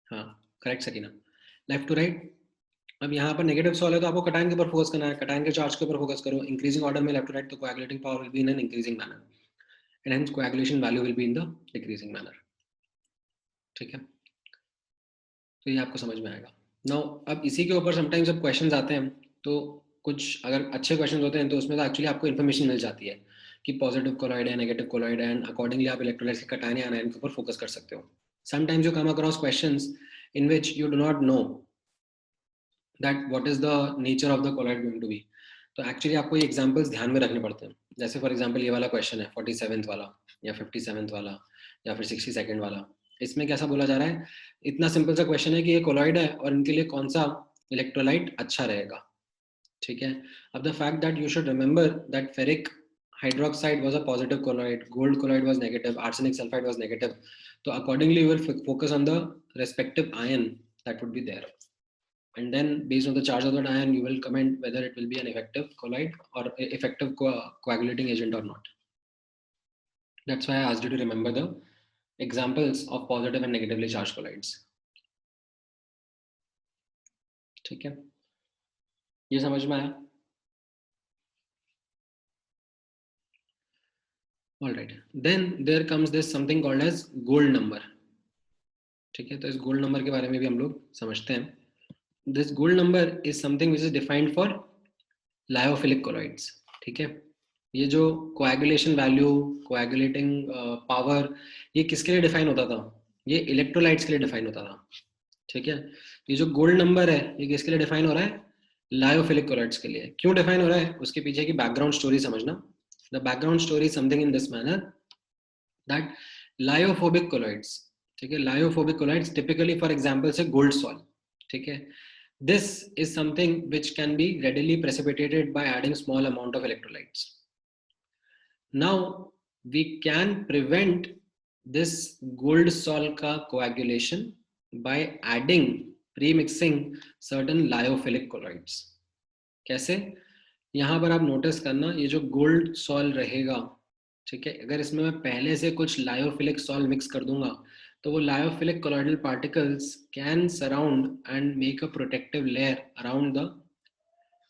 हाँ correct Sakina, left to right. अब यहाँ पर नेगेटिव सॉल्व है तो आपको कटायन के ऊपर फोकस करना है, कटायन के चार्ज के ऊपर फोकस करो। इंक्रीजिंग ऑर्डर में लेफ्ट टू राइट, तो coagulating power will be in an increasing manner and hence coagulation value will be in the decreasing manner. ठीक है, तो ये आपको समझ में आएगा। नाउ अब इसी के ऊपर समटाइम्स जब क्वेश्चंस आते हैं तो कुछ अगर अच्छे क्वेश्चंस होते हैं तो उसमें तो एक्चुअली आपको इन्फॉर्मेशन मिल जाती है कि पॉजिटिव कोलॉइड है, नेगेटिव कोलॉइड है, एंड अकॉर्डिंगली आप इलेक्ट्रोलाइट्स के कटायन या आनायन के ऊपर फोकस कर सकते हो। Sometimes you come across questions in which you do not know that what is the nature of the colloid going to be, तो एक्चुअली आपको ये एग्जांपल्स ध्यान में रखने पड़ते हैं। जैसे फॉर एग्जांपल ये वाला क्वेश्चन है 47th वाला या 57th वाला या फिर 62nd वाला, इसमें कैसा बोला जा रहा है, इतना सिंपल सा क्वेश्चन है कि ये कोलॉइड है और इनके लिए कौन सा इलेक्ट्रोलाइट अच्छा रहेगा। ठीक है, अब the fact that you should remember that ferric hydroxide was a positive colloid, gold colloid was negative, arsenic sulfide was negative, so accordingly you will focus on the respective ion that would be there, and then based on the charge of that ion you will comment whether it will be an effective colloid or effective coagulating agent or not. That's why I asked you to remember the examples of positive and negatively charged colloids. ठीक है, ये समझ में आया? All right, then there comes this something called as gold number. ठीक है, तो इस गोल्ड नंबर के बारे में भी हम लोग समझते हैं। This gold number is something which is defined for lyophilic colloids. ठीक है, ये जो कोएगुलेशन वैल्यू, कोएगुलेटिंग पावर, ये किसके लिए डिफाइन होता था? ये इलेक्ट्रोलाइट्स के लिए डिफाइन होता था। ठीक है, ये जो गोल्ड नंबर है ये किसके लिए डिफाइन हो रहा है? लायोफिलिक कोलॉइड्स के लिए। क्यों डिफाइन हो रहा है उसके पीछे की बैकग्राउंड स्टोरी समझना। The background story something in this manner that lyophobic colloids, ठीक है, lyophobic colloids typically for example से गोल्ड सॉल्ट, ठीक है, this is something which can be readily precipitated by adding small amount of electrolytes. Now we can prevent this gold salt का coagulation by adding pre-mixing certain lyophilic colloids. कैसे? यहाँ पर आप notice करना, ये जो गोल्ड सॉल रहेगा, ठीक है, अगर इसमें मैं पहले से कुछ लायोफिलिक सॉल मिक्स कर दूंगा तो वो lyophilic colloidal particles can surround and make a protective layer around the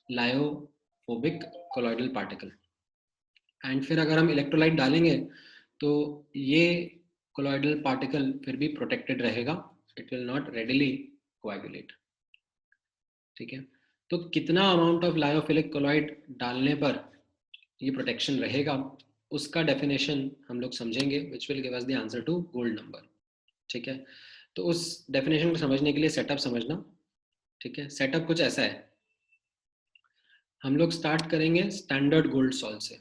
lyophobic colloidal particle, and फिर अगर हम इलेक्ट्रोलाइट डालेंगे तो ये कोलॉइडल पार्टिकल फिर भी प्रोटेक्टेड रहेगा, it will not readily coagulate. ठीक है, तो कितना अमाउंट ऑफ लायोफिलिक कोलॉइड डालने पर ये प्रोटेक्शन रहेगा उसका डेफिनेशन हम लोग समझेंगे, which will give us the answer to gold number. ठीक है, तो उस डेफिनेशन को समझने के लिए सेटअप समझना। ठीक है, सेटअप कुछ ऐसा है, हम लोग स्टार्ट करेंगे स्टैंडर्ड गोल्ड सॉल्ट से।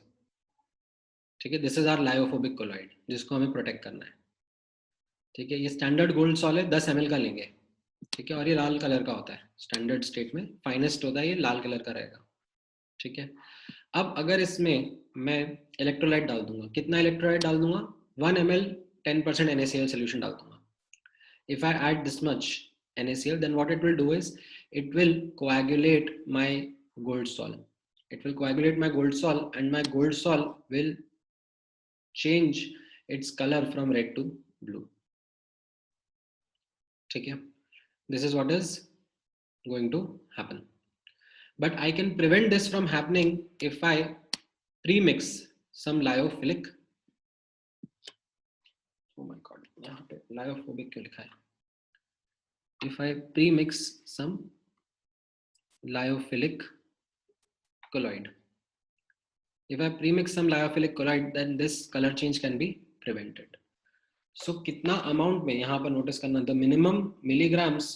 ठीक है, this is our lyophobic colloid जिसको हमें प्रोटेक्ट करना है। ठीक है, ये स्टैंडर्ड गोल्ड सॉल्ट है, 10 ml का लेंगे। ठीक है, और ये लाल कलर का होता है, स्टैंडर्ड स्टेट में फाइनेस्ट होता है, ये लाल कलर का रहेगा। ठीक है, अब अगर इसमें मैं इलेक्ट्रोलाइट डाल दूंगा, कितना इलेक्ट्रोलाइट डाल दूंगा? 1 ml 10% NaCl solution डाल दूंगा। If I add this much NaCl, then what it will do is it will coagulate my gold salt. It will coagulate my gold salt, and my gold salt will change its color from red to blue. ठीक है, this is what is going to happen. But I can prevent this from happening if I pre-mix some lyophilic, oh my god, यहाँ पे lyophilic क्यों लिखा है? If I pre-mix some lyophilic colloid, if I pre-mix some lyophilic colloid, then this color change can be prevented. So कितना amount में यहाँ पर notice करना, the minimum milligrams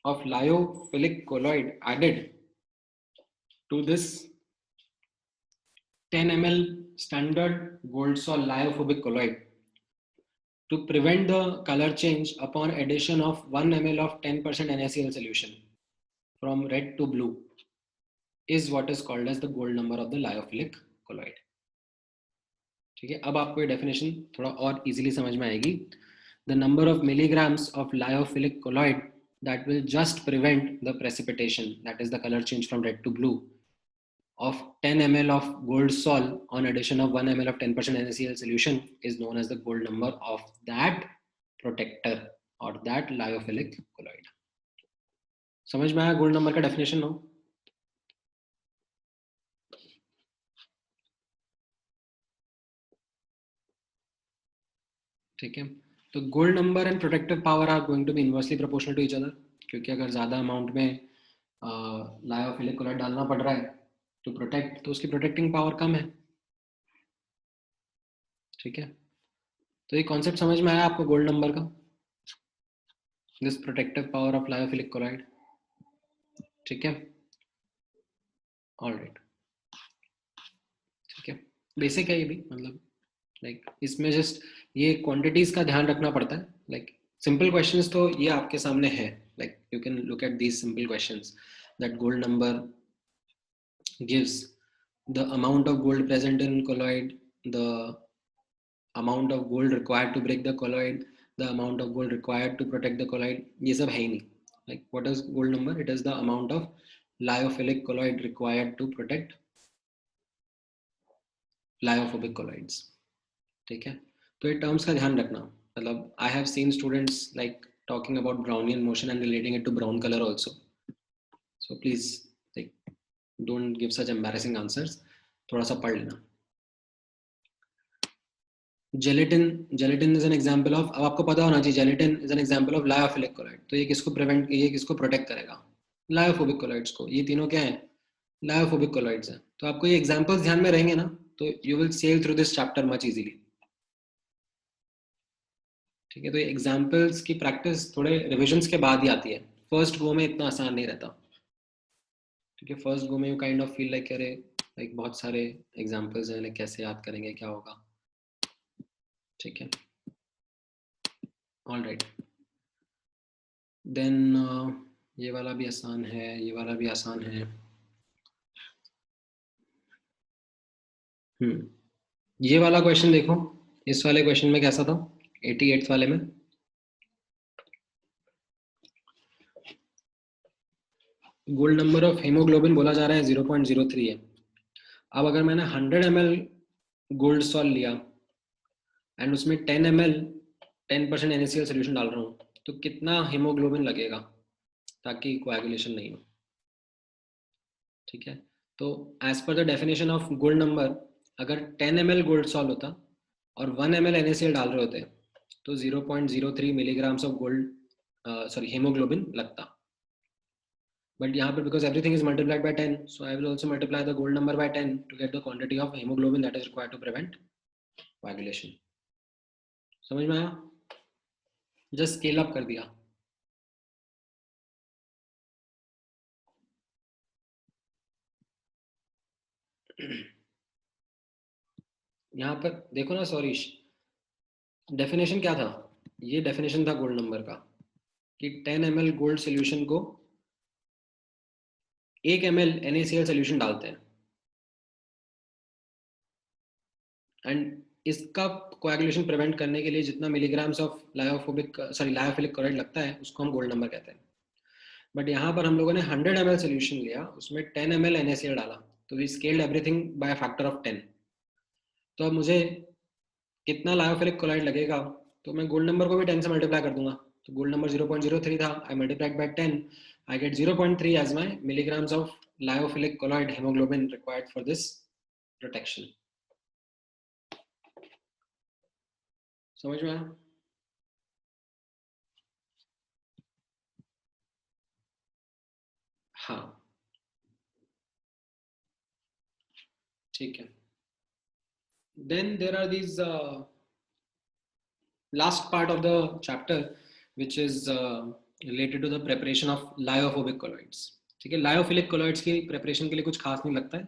of lyophilic colloid added to this 10 ml standard gold salt lyophobic colloid to prevent the color change upon addition of 1 ml of 10% NaCl solution from red to blue is what is called as the gold number of the lyophilic colloid. ठीक है, अब आपको ये definition थोड़ा और easily समझ में आएगी। The number of milligrams of lyophilic colloid that will just prevent the precipitation, that is the color change from red to blue, of 10 ml of gold sol on addition of 1 ml of 10% NaCl solution is known as the gold number of that protector or that lyophilic colloid. समझ में आया gold number का definition हो? ठीक है, तो gold number and protective power are going to be inversely proportional to each other, क्योंकि अगर ज़्यादा अमाउंट में लायोफिलिक कोलाइड डालना पड़ रहा है टू प्रोटेक्ट, तो उसकी प्रोटेक्टिंग पावर कम है. ठीक है, तो ये कॉन्सेप्ट समझ में आया आपको गोल्ड नंबर का, this protective power of lyophilic colloid. ठीक है, ऑलराइट. ठीक है, बेसिक है ये भी, मतलब लाइक इसमें जस्ट ये क्वांटिटीज का ध्यान रखना पड़ता है. लाइक सिंपल क्वेश्चंस तो ये आपके सामने है, like you can look at these simple questions that gold number gives the amount of gold present in colloid, the amount of gold required to break the colloid, the amount of gold required to protect the colloid. ये सब है ही नहीं. Like what is gold number? It is the amount of lyophilic colloid required to protect lyophobic colloids. ठीक है, तो ये terms का ध्यान रखना. मतलब I have seen students like talking about Brownian motion and relating it to brown color also. So please like don't give such embarrassing answers. थोड़ा सा पढ़ लेना. Gelatin is an example of, अब आपको पता होना चाहिए gelatin is an example of lyophilic colloid. तो ये किसको प्रोटेक्ट करेगा? Lyophobic colloids को. ये तीनों क्या हैं? Lyophobic colloids हैं. तो आपको ये examples ध्यान में रहेंगे ना, तो you will sail through this chapter much easily. ठीक है, तो ये एग्जाम्पल्स की प्रैक्टिस थोड़े रिविजन्स के बाद ही आती है, फर्स्ट गो में इतना आसान नहीं रहता. ठीक है, फर्स्ट गो में you kind of feel like अरे लाइक बहुत सारे एग्जाम्पल्स हैं, लाइक कैसे याद करेंगे, क्या होगा. ठीक है, ऑलराइट. देन ये वाला भी आसान है, ये वाला भी आसान है. ये वाला क्वेश्चन देखो, इस वाले क्वेश्चन में कैसा था 88th वाले में. गोल्ड नंबर ऑफ हेमोग्लोबिन बोला जा रहा है 0.03 है. अब अगर मैंने 100 ml गोल्ड सॉल लिया एंड उसमें 10 ml 10% NaCl सोल्यूशन डाल रहा हूँ, तो कितना हेमोग्लोबिन लगेगा ताकि कोएगुलेशन नहीं हो. ठीक है, तो as per the definition of gold number, अगर 10 ml गोल्ड सॉल होता और 1 ml NaCl डाल रहे होते तो 0.03 मिलीग्राम्स ऑफ गोल्ड हेमोग्लोबिन लगता. But यहाँ पर because everything is multiplied by 10, so I will also multiply the gold number by 10 to get the quantity of hemoglobin that is required to prevent coagulation. समझ में आया? Just scale up कर दिया. यहाँ पर देखो ना सौरीश, डेफिनेशन क्या था? ये डेफिनेशन था गोल्ड नंबर का कि 10 ml गोल्ड सोल्यूशन को 1 ml NaCl सोल्यूशन डालते हैं एंड इसका कोएगुलेशन प्रिवेंट करने के लिए जितना मिलीग्राम्स ऑफ लायोफिलिक क्लोराइड लगता है उसको हम गोल्ड नंबर कहते हैं. बट यहाँ पर हम लोगों ने 100 ml सोल्यूशन लिया, उसमें 10 ml NaCl डाला, तो we scaled everything by factor of 10. तो अब मुझे कितना लायोफिलिक क्लोराइड लगेगा, तो मैं गोल्ड नंबर को भी 10 से मल्टीप्लाई कर दूंगा. तो गोल्ड नंबर 0.03 था, I multiplied by 10, I get 0.3 as my milligrams of lyophilic chloride haemoglobin required for this protection. समझ में आया? हाँ, ठीक है. Then there are these last part of the chapter which is related to the preparation of lyophobic colloids. ठीक है, lyophilic colloids की preparation के लिए कुछ खास नहीं लगता है.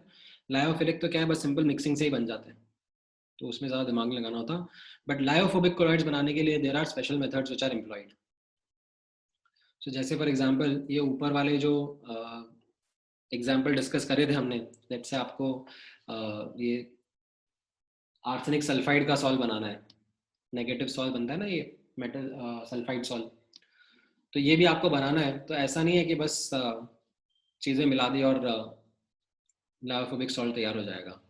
लायोफिलिक तो क्या है, बस सिंपल मिक्सिंग से ही बन जाते हैं, तो उसमें ज़्यादा दिमाग लगाना होता. बट लायोफोबिक colloids बनाने के लिए there are special methods which are employed. So जैसे फॉर एग्जांपल ये ऊपर वाले जो एग्जांपल डिस्कस करे थे हमने, लेट्स से आपको ये आर्सेनिक सल्फाइड का सॉल्व बनाना है, नेगेटिव सॉल्व बनता है ना ये मेटल सल्फाइड सॉल्व, तो ये भी आपको बनाना है. तो ऐसा नहीं है कि बस चीज़ें मिला दी और लायोफोबिक सॉल्ट तैयार हो जाएगा.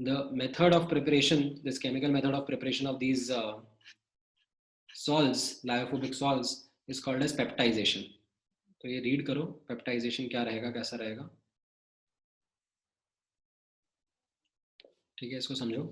The method of preparation, this chemical method of preparation of these salts, lyophobic salts, is called as peptization. तो ये रीड करो पेप्टाइजेशन क्या रहेगा, कैसा रहेगा. ठीक है, इसको समझो.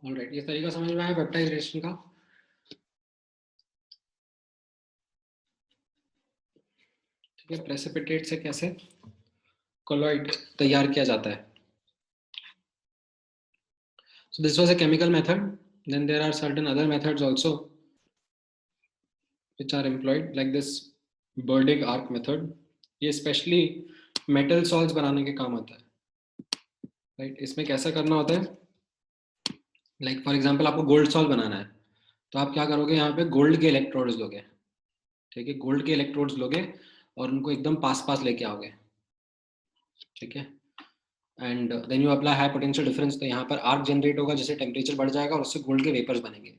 ऑलराइट, ये तरीका समझ में आया पेप्टाइजेशन का. ठीक है, प्रेसिपिटेट से कैसे कोलॉइड तैयार किया जाता है. So this was a chemical method. Then there are certain other methods also which are employed, like this Burdick arc method. ये स्पेशली मेटल सॉल्ट्स बनाने के काम आता है. राइट, इसमें कैसा करना होता है, लाइक फॉर एग्जांपल आपको गोल्ड सॉल्ट बनाना है, तो आप क्या करोगे, यहाँ पे गोल्ड के इलेक्ट्रोड्स लोगे. ठीक है, गोल्ड के इलेक्ट्रोड्स लोगे और उनको एकदम पास पास लेके आओगे. ठीक है, and then you apply high potential difference, तो यहाँ पर आर्क जनरेट होगा, जिससे टेम्परेचर बढ़ जाएगा और उससे गोल्ड के वेपर्स बनेंगे.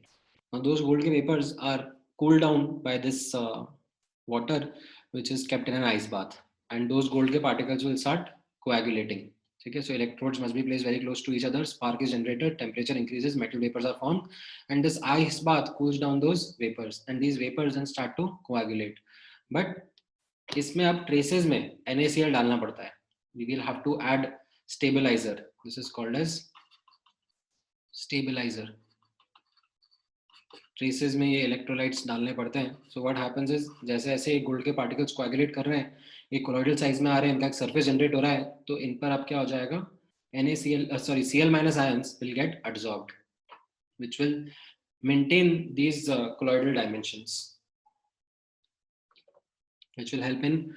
और दोस गोल्ड के vapours are cool down by this water which is kept in an ice bath, and those gold के particles will start coagulating. ठीक है, so electrodes must be placed very close to each other, spark is generated, temperature increases, metal vapors are formed, and this ice bath cools down those vapors, and these vapors then start to coagulate. But इसमें अब traces में NaCl डालना पड़ता है. We will have to add stabilizer. This is called as stabilizer. Traces में ये electrolytes डालने पड़ते हैं. सो व्हाट हैपेंस इज, जैसे जैसे गोल्ड के पार्टिकल्स कोएगुलेट कर रहे हैं, ये कोलॉइडल साइज में आ रहे हैं, इनका एक सरफेस जनरेट हो रहा है, तो इन पर अब क्या हो जाएगा, Cl ions will get adsorbed, which will maintain these colloidal dimensions, which will help in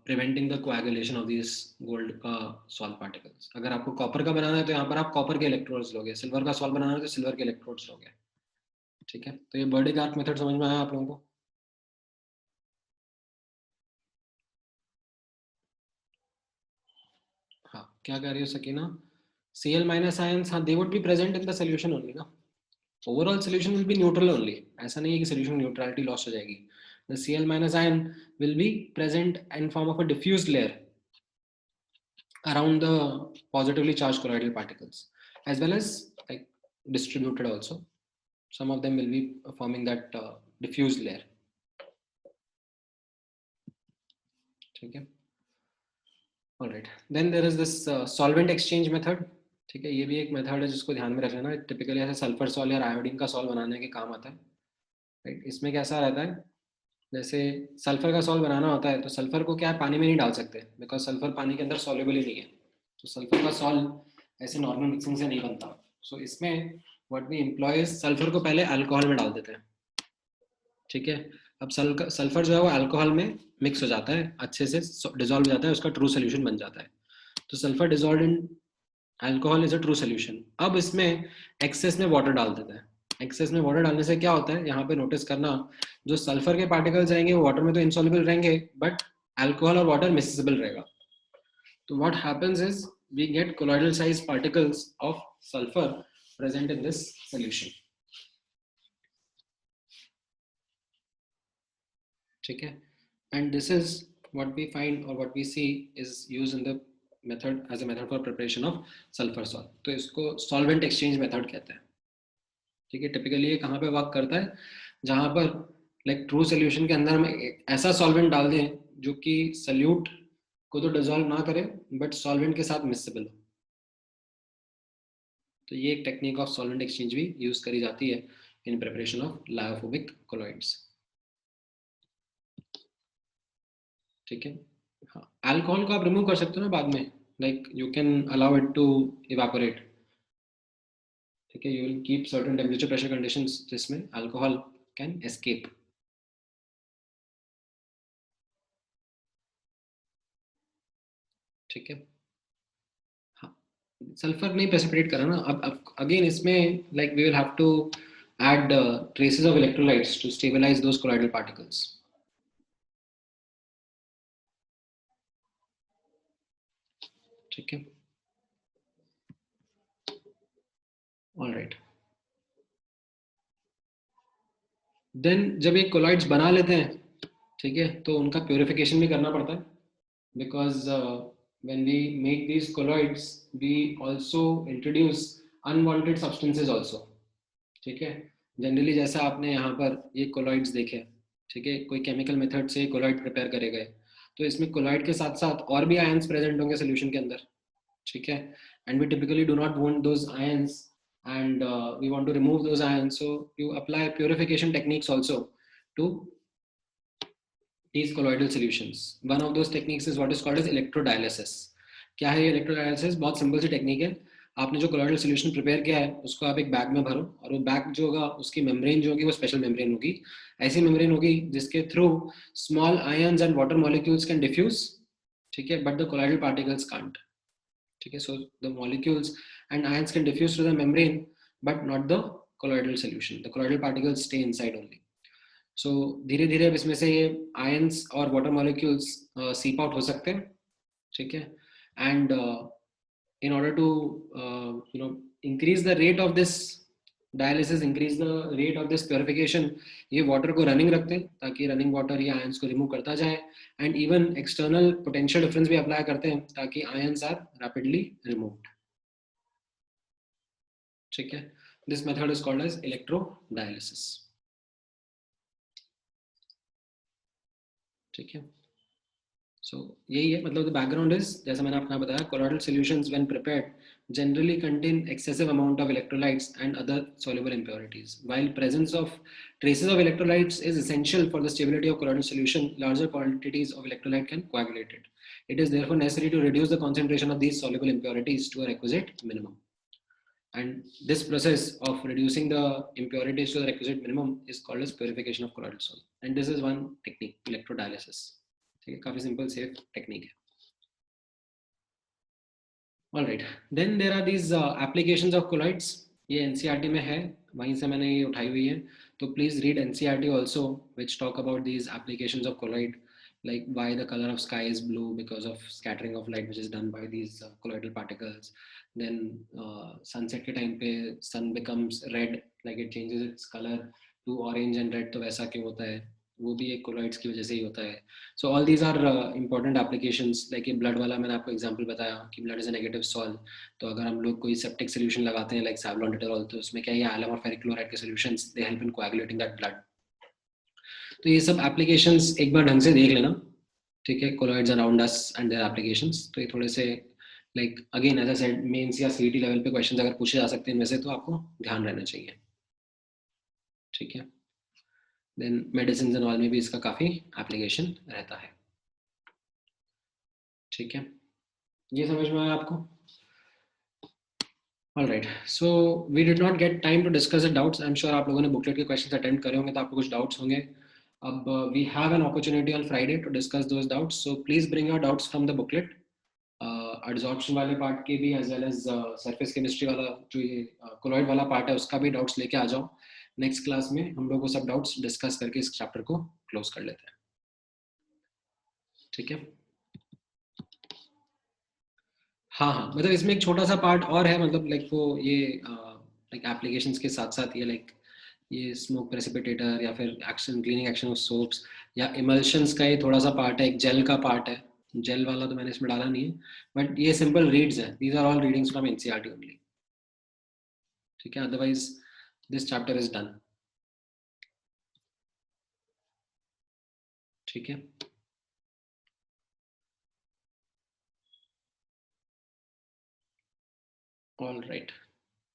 preventing the coagulation of these gold का salt particles. अगर आपको कॉपर का बनाना है तो यहाँ पर आप कॉपर के इलेक्ट्रोड्स लोगे, सिल्वर का सॉल्ट बनाना है तो सिल्वर के इलेक्ट्रोड्स लोगे. ठीक है, तो ये बर्डिक आर्क मेथड समझ में आया आप लोगों को. हाँ, क्या कह रही हो सकीना, Cl minus ions, हाँ, they would be present in the solution only ना. Overall solution will be neutral only. ऐसा नहीं है कि solution neutrality loss हो जाएगी. The Cl minus ion will be present in form of a diffused layer around the positively charged colloidal particles, as well as like distributed also. Some of them will be forming that diffused layer. ठीक है. All right. Then there is this solvent exchange method. ठीक है, ये भी एक method है जिसको ध्यान में रख लेना. टिपिकली ऐसे सल्फर सॉल्ट या आयोडीन का सॉल्ट बनाने के काम आता है. राइट, इसमें कैसा रहता है, जैसे सल्फर का सॉल्ट बनाना होता है तो सल्फर को क्या है, पानी में नहीं डाल सकते, बिकॉज सल्फर पानी के अंदर सॉल्युबल ही नहीं है. तो सल्फर का सॉल्ट ऐसे नॉर्मल मिक्सिंग से नहीं बनता. सो इसमें what we employ is, sulphur को पहले अल्कोहल में डाल देते हैं. ठीक है, अब सल्फर जो है वो अल्कोहल में मिक्स हो जाता है, अच्छे से डिजोल्व हो जाता है, उसका ट्रू सोल्यूशन बन जाता है. तो sulphur dissolve in alcohol is a true solution. अब इसमें एक्सेस में वाटर डाल देते हैं. एक्सेस में वाटर डालने से क्या होता है, यहाँ पे नोटिस करना, जो सल्फर के पार्टिकल्स रहेंगे वो वाटर में तो इनसॉल्युबल रहेंगे, बट अल्कोहल और वाटर मिक्सेबल रहेगा. तो what happens is we get colloidal size particles of sulphur present in this solution. ठीक है, and this is what we find or what we see is used in the method as a method for preparation of sulphur salt. तो इसको solvent exchange method कहते हैं. ठीक है, typically ये कहाँ पे वर्क करता है, जहाँ पर लाइक ट्रू सोल्यूशन के अंदर हम ऐसा सॉल्वेंट डाल दें जो कि सल्यूट को तो डिजोल्व ना करे बट सॉल्वेंट के साथ मिक्सेबल हो. तो ये एक टेक्निक ऑफ सॉल्वेंट एक्सचेंज भी यूज करी जाती है in preparation of lyophobic colloids. ठीक है. हाँ, अल्कोहल को आप रिमूव कर सकते हो ना बाद में, like you can allow it to evaporate. ठीक है, you will keep certain temperature pressure conditions जिसमें अल्कोहल कैन एस्केप. ठीक है. हाँ, सल्फर नहीं प्रेसिपिटेट करा ना. अब अगेन इसमें like we will have to add traces of electrolytes to stabilize those colloidal particles. ठीक है. All right. देन जब ये कोलॉइड्स बना लेते हैं, ठीक है, तो उनका प्योरिफिकेशन भी करना पड़ता है, because when we make these colloids we also introduce unwanted substances also. ठीक है. जनरली जैसा आपने यहाँ पर ये कोलॉइड्स देखे, ठीक है, कोई केमिकल मेथड से कोलॉइड प्रिपेयर करे गए, तो इसमें कोलॉइड के साथ साथ और भी आयंस प्रेजेंट होंगे सोल्यूशन के अंदर. ठीक है. And we typically do not want those ions and we want to remove those ions, so you apply purification techniques also to these colloidal solutions. One of those techniques is what is called as electrodialysis. क्या है ये electrodialysis? बहुत simple सी technique है. आपने जो colloidal solution prepare किया है उसको आप एक बैग में भरो, और वो बैग जो होगा उसकी मेम्ब्रेन जो होगी वो स्पेशल मेम्ब्रेन होगी. ऐसी मेम्ब्रेन होगी जिसके through small ions and water molecules can diffuse. ठीक है, but the colloidal particles can't. ठीक है, so the molecules and ions can diffuse through the membrane but not the colloidal solution. The colloidal particles stay inside only. So धीरे धीरे अब इसमें से ये ions और water molecules seep out हो सकते हैं. ठीक है. And in order to increase the rate of this dialysis, increase the rate of this purification, ये water को running रखते हैं ताकि running water ये ions को remove करता जाए. And even external potential difference भी apply करते हैं ताकि ions are rapidly removed. ठीक है. This method is called as electrodialysis. ठीक है. So यही है, मतलब the background is जैसा मैंने आपको बताया, colloidal solutions when prepared generally contain excessive amount of electrolytes and other soluble impurities. While presence of traces of electrolytes is essential for the stability of colloidal solution, larger quantities of electrolyte can coagulate it. It is therefore necessary to reduce the concentration of these soluble impurities to a requisite minimum. And this process of reducing the impurities to the requisite minimum is called as purification of colloidal salt. And this is one technique, electrodialysis. ठीक है, काफी simple safe technique है. Alright. Then there are these applications of colloids. ये NCERT में है, वहीं से मैंने ये उठाई हुई है. तो please read NCERT also which talk about these applications of colloid, like why the color of sky is blue because of scattering of light which is done by these colloidal particles. Then sunset के time पे sun becomes red, like it changes its color to orange and red. तो वैसा क्यों होता है, वो भी एक कोलॉइड्स की वजह से ही होता है. So all these are important applications. Like ये ब्लड वाला मैंने आपको एग्जांपल बताया कि blood is a negative salt. तो अगर हम लोग कोई सेप्टिक सोल्यूशन लगाते हैं लाइक सैवलॉन, तो उसमें क्या है, एलएम और फेरिक क्लोराइड के solutions they help in coagulating that blood. तो ये सब एप्लीकेशंस एक बार ढंग से देख लेना. ठीक है, colloids around us and their applications. तो ये थोड़े से like again as I said mains या सीईटी लेवल पे क्वेश्चंस अगर पूछे जा सकते हैं इनमें से, तो आपको ध्यान रहना चाहिए. ठीक है. देन मेडिसिन एंड ऑल में भी इसका काफी एप्लीकेशन रहता है. ठीक है, ये समझ में आया आपको? All right, so we did not get time to discuss the doubts. I'm sure आप लोगों ने बुकलेट के क्वेश्चंस अटेंड करे होंगे तो आपको कुछ डाउट्स होंगे. अब we have an opportunity on Friday to discuss those doubts, so please bring your doubts from the booklet. Adsorption वाले पार्ट के भी as well as surface chemistry वाला जो ये colloid वाला पार्ट है उसका भी डाउट्स लेके आ जाओ. नेक्स्ट क्लास में हम लोग वो सब डाउट्स डिस्कस करके इस चैप्टर को क्लोज कर लेते हैं. ठीक है. हाँ हाँ, मतलब इसमें एक छोटा सा पार्ट और है, मतलब लाइक वो ये लाइक एप्लीकेशंस के साथ साथ ये लाइक ये स्मोक प्रेसिपिटेटर या फिर action cleaning action of soaps या इमल्शंस का ये थोड़ा सा पार्ट है, एक जेल का पार्ट है. जेल वाला तो मैंने इसमें डाला नहीं है, बट ये सिंपल रीड्स है, these are all readings from NCERT only, ठीक है, otherwise this chapter is done, ठीक है। ऑल राइट,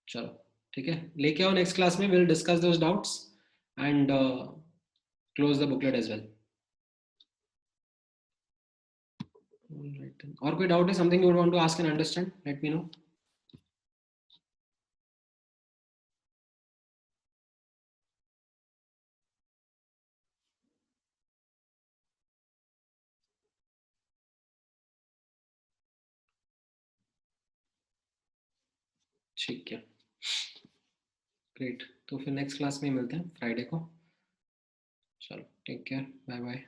चलो ठीक है, लेके आओ नेक्स्ट क्लास में, will discuss those doubts and close the booklet as well. Alright then. और कोई डाउट है, something you would want to ask and understand, let me know. ठीक है, ग्रेट, तो फिर नेक्स्ट क्लास में मिलते हैं फ्राइडे को। चलो टेक केयर, बाय बाय।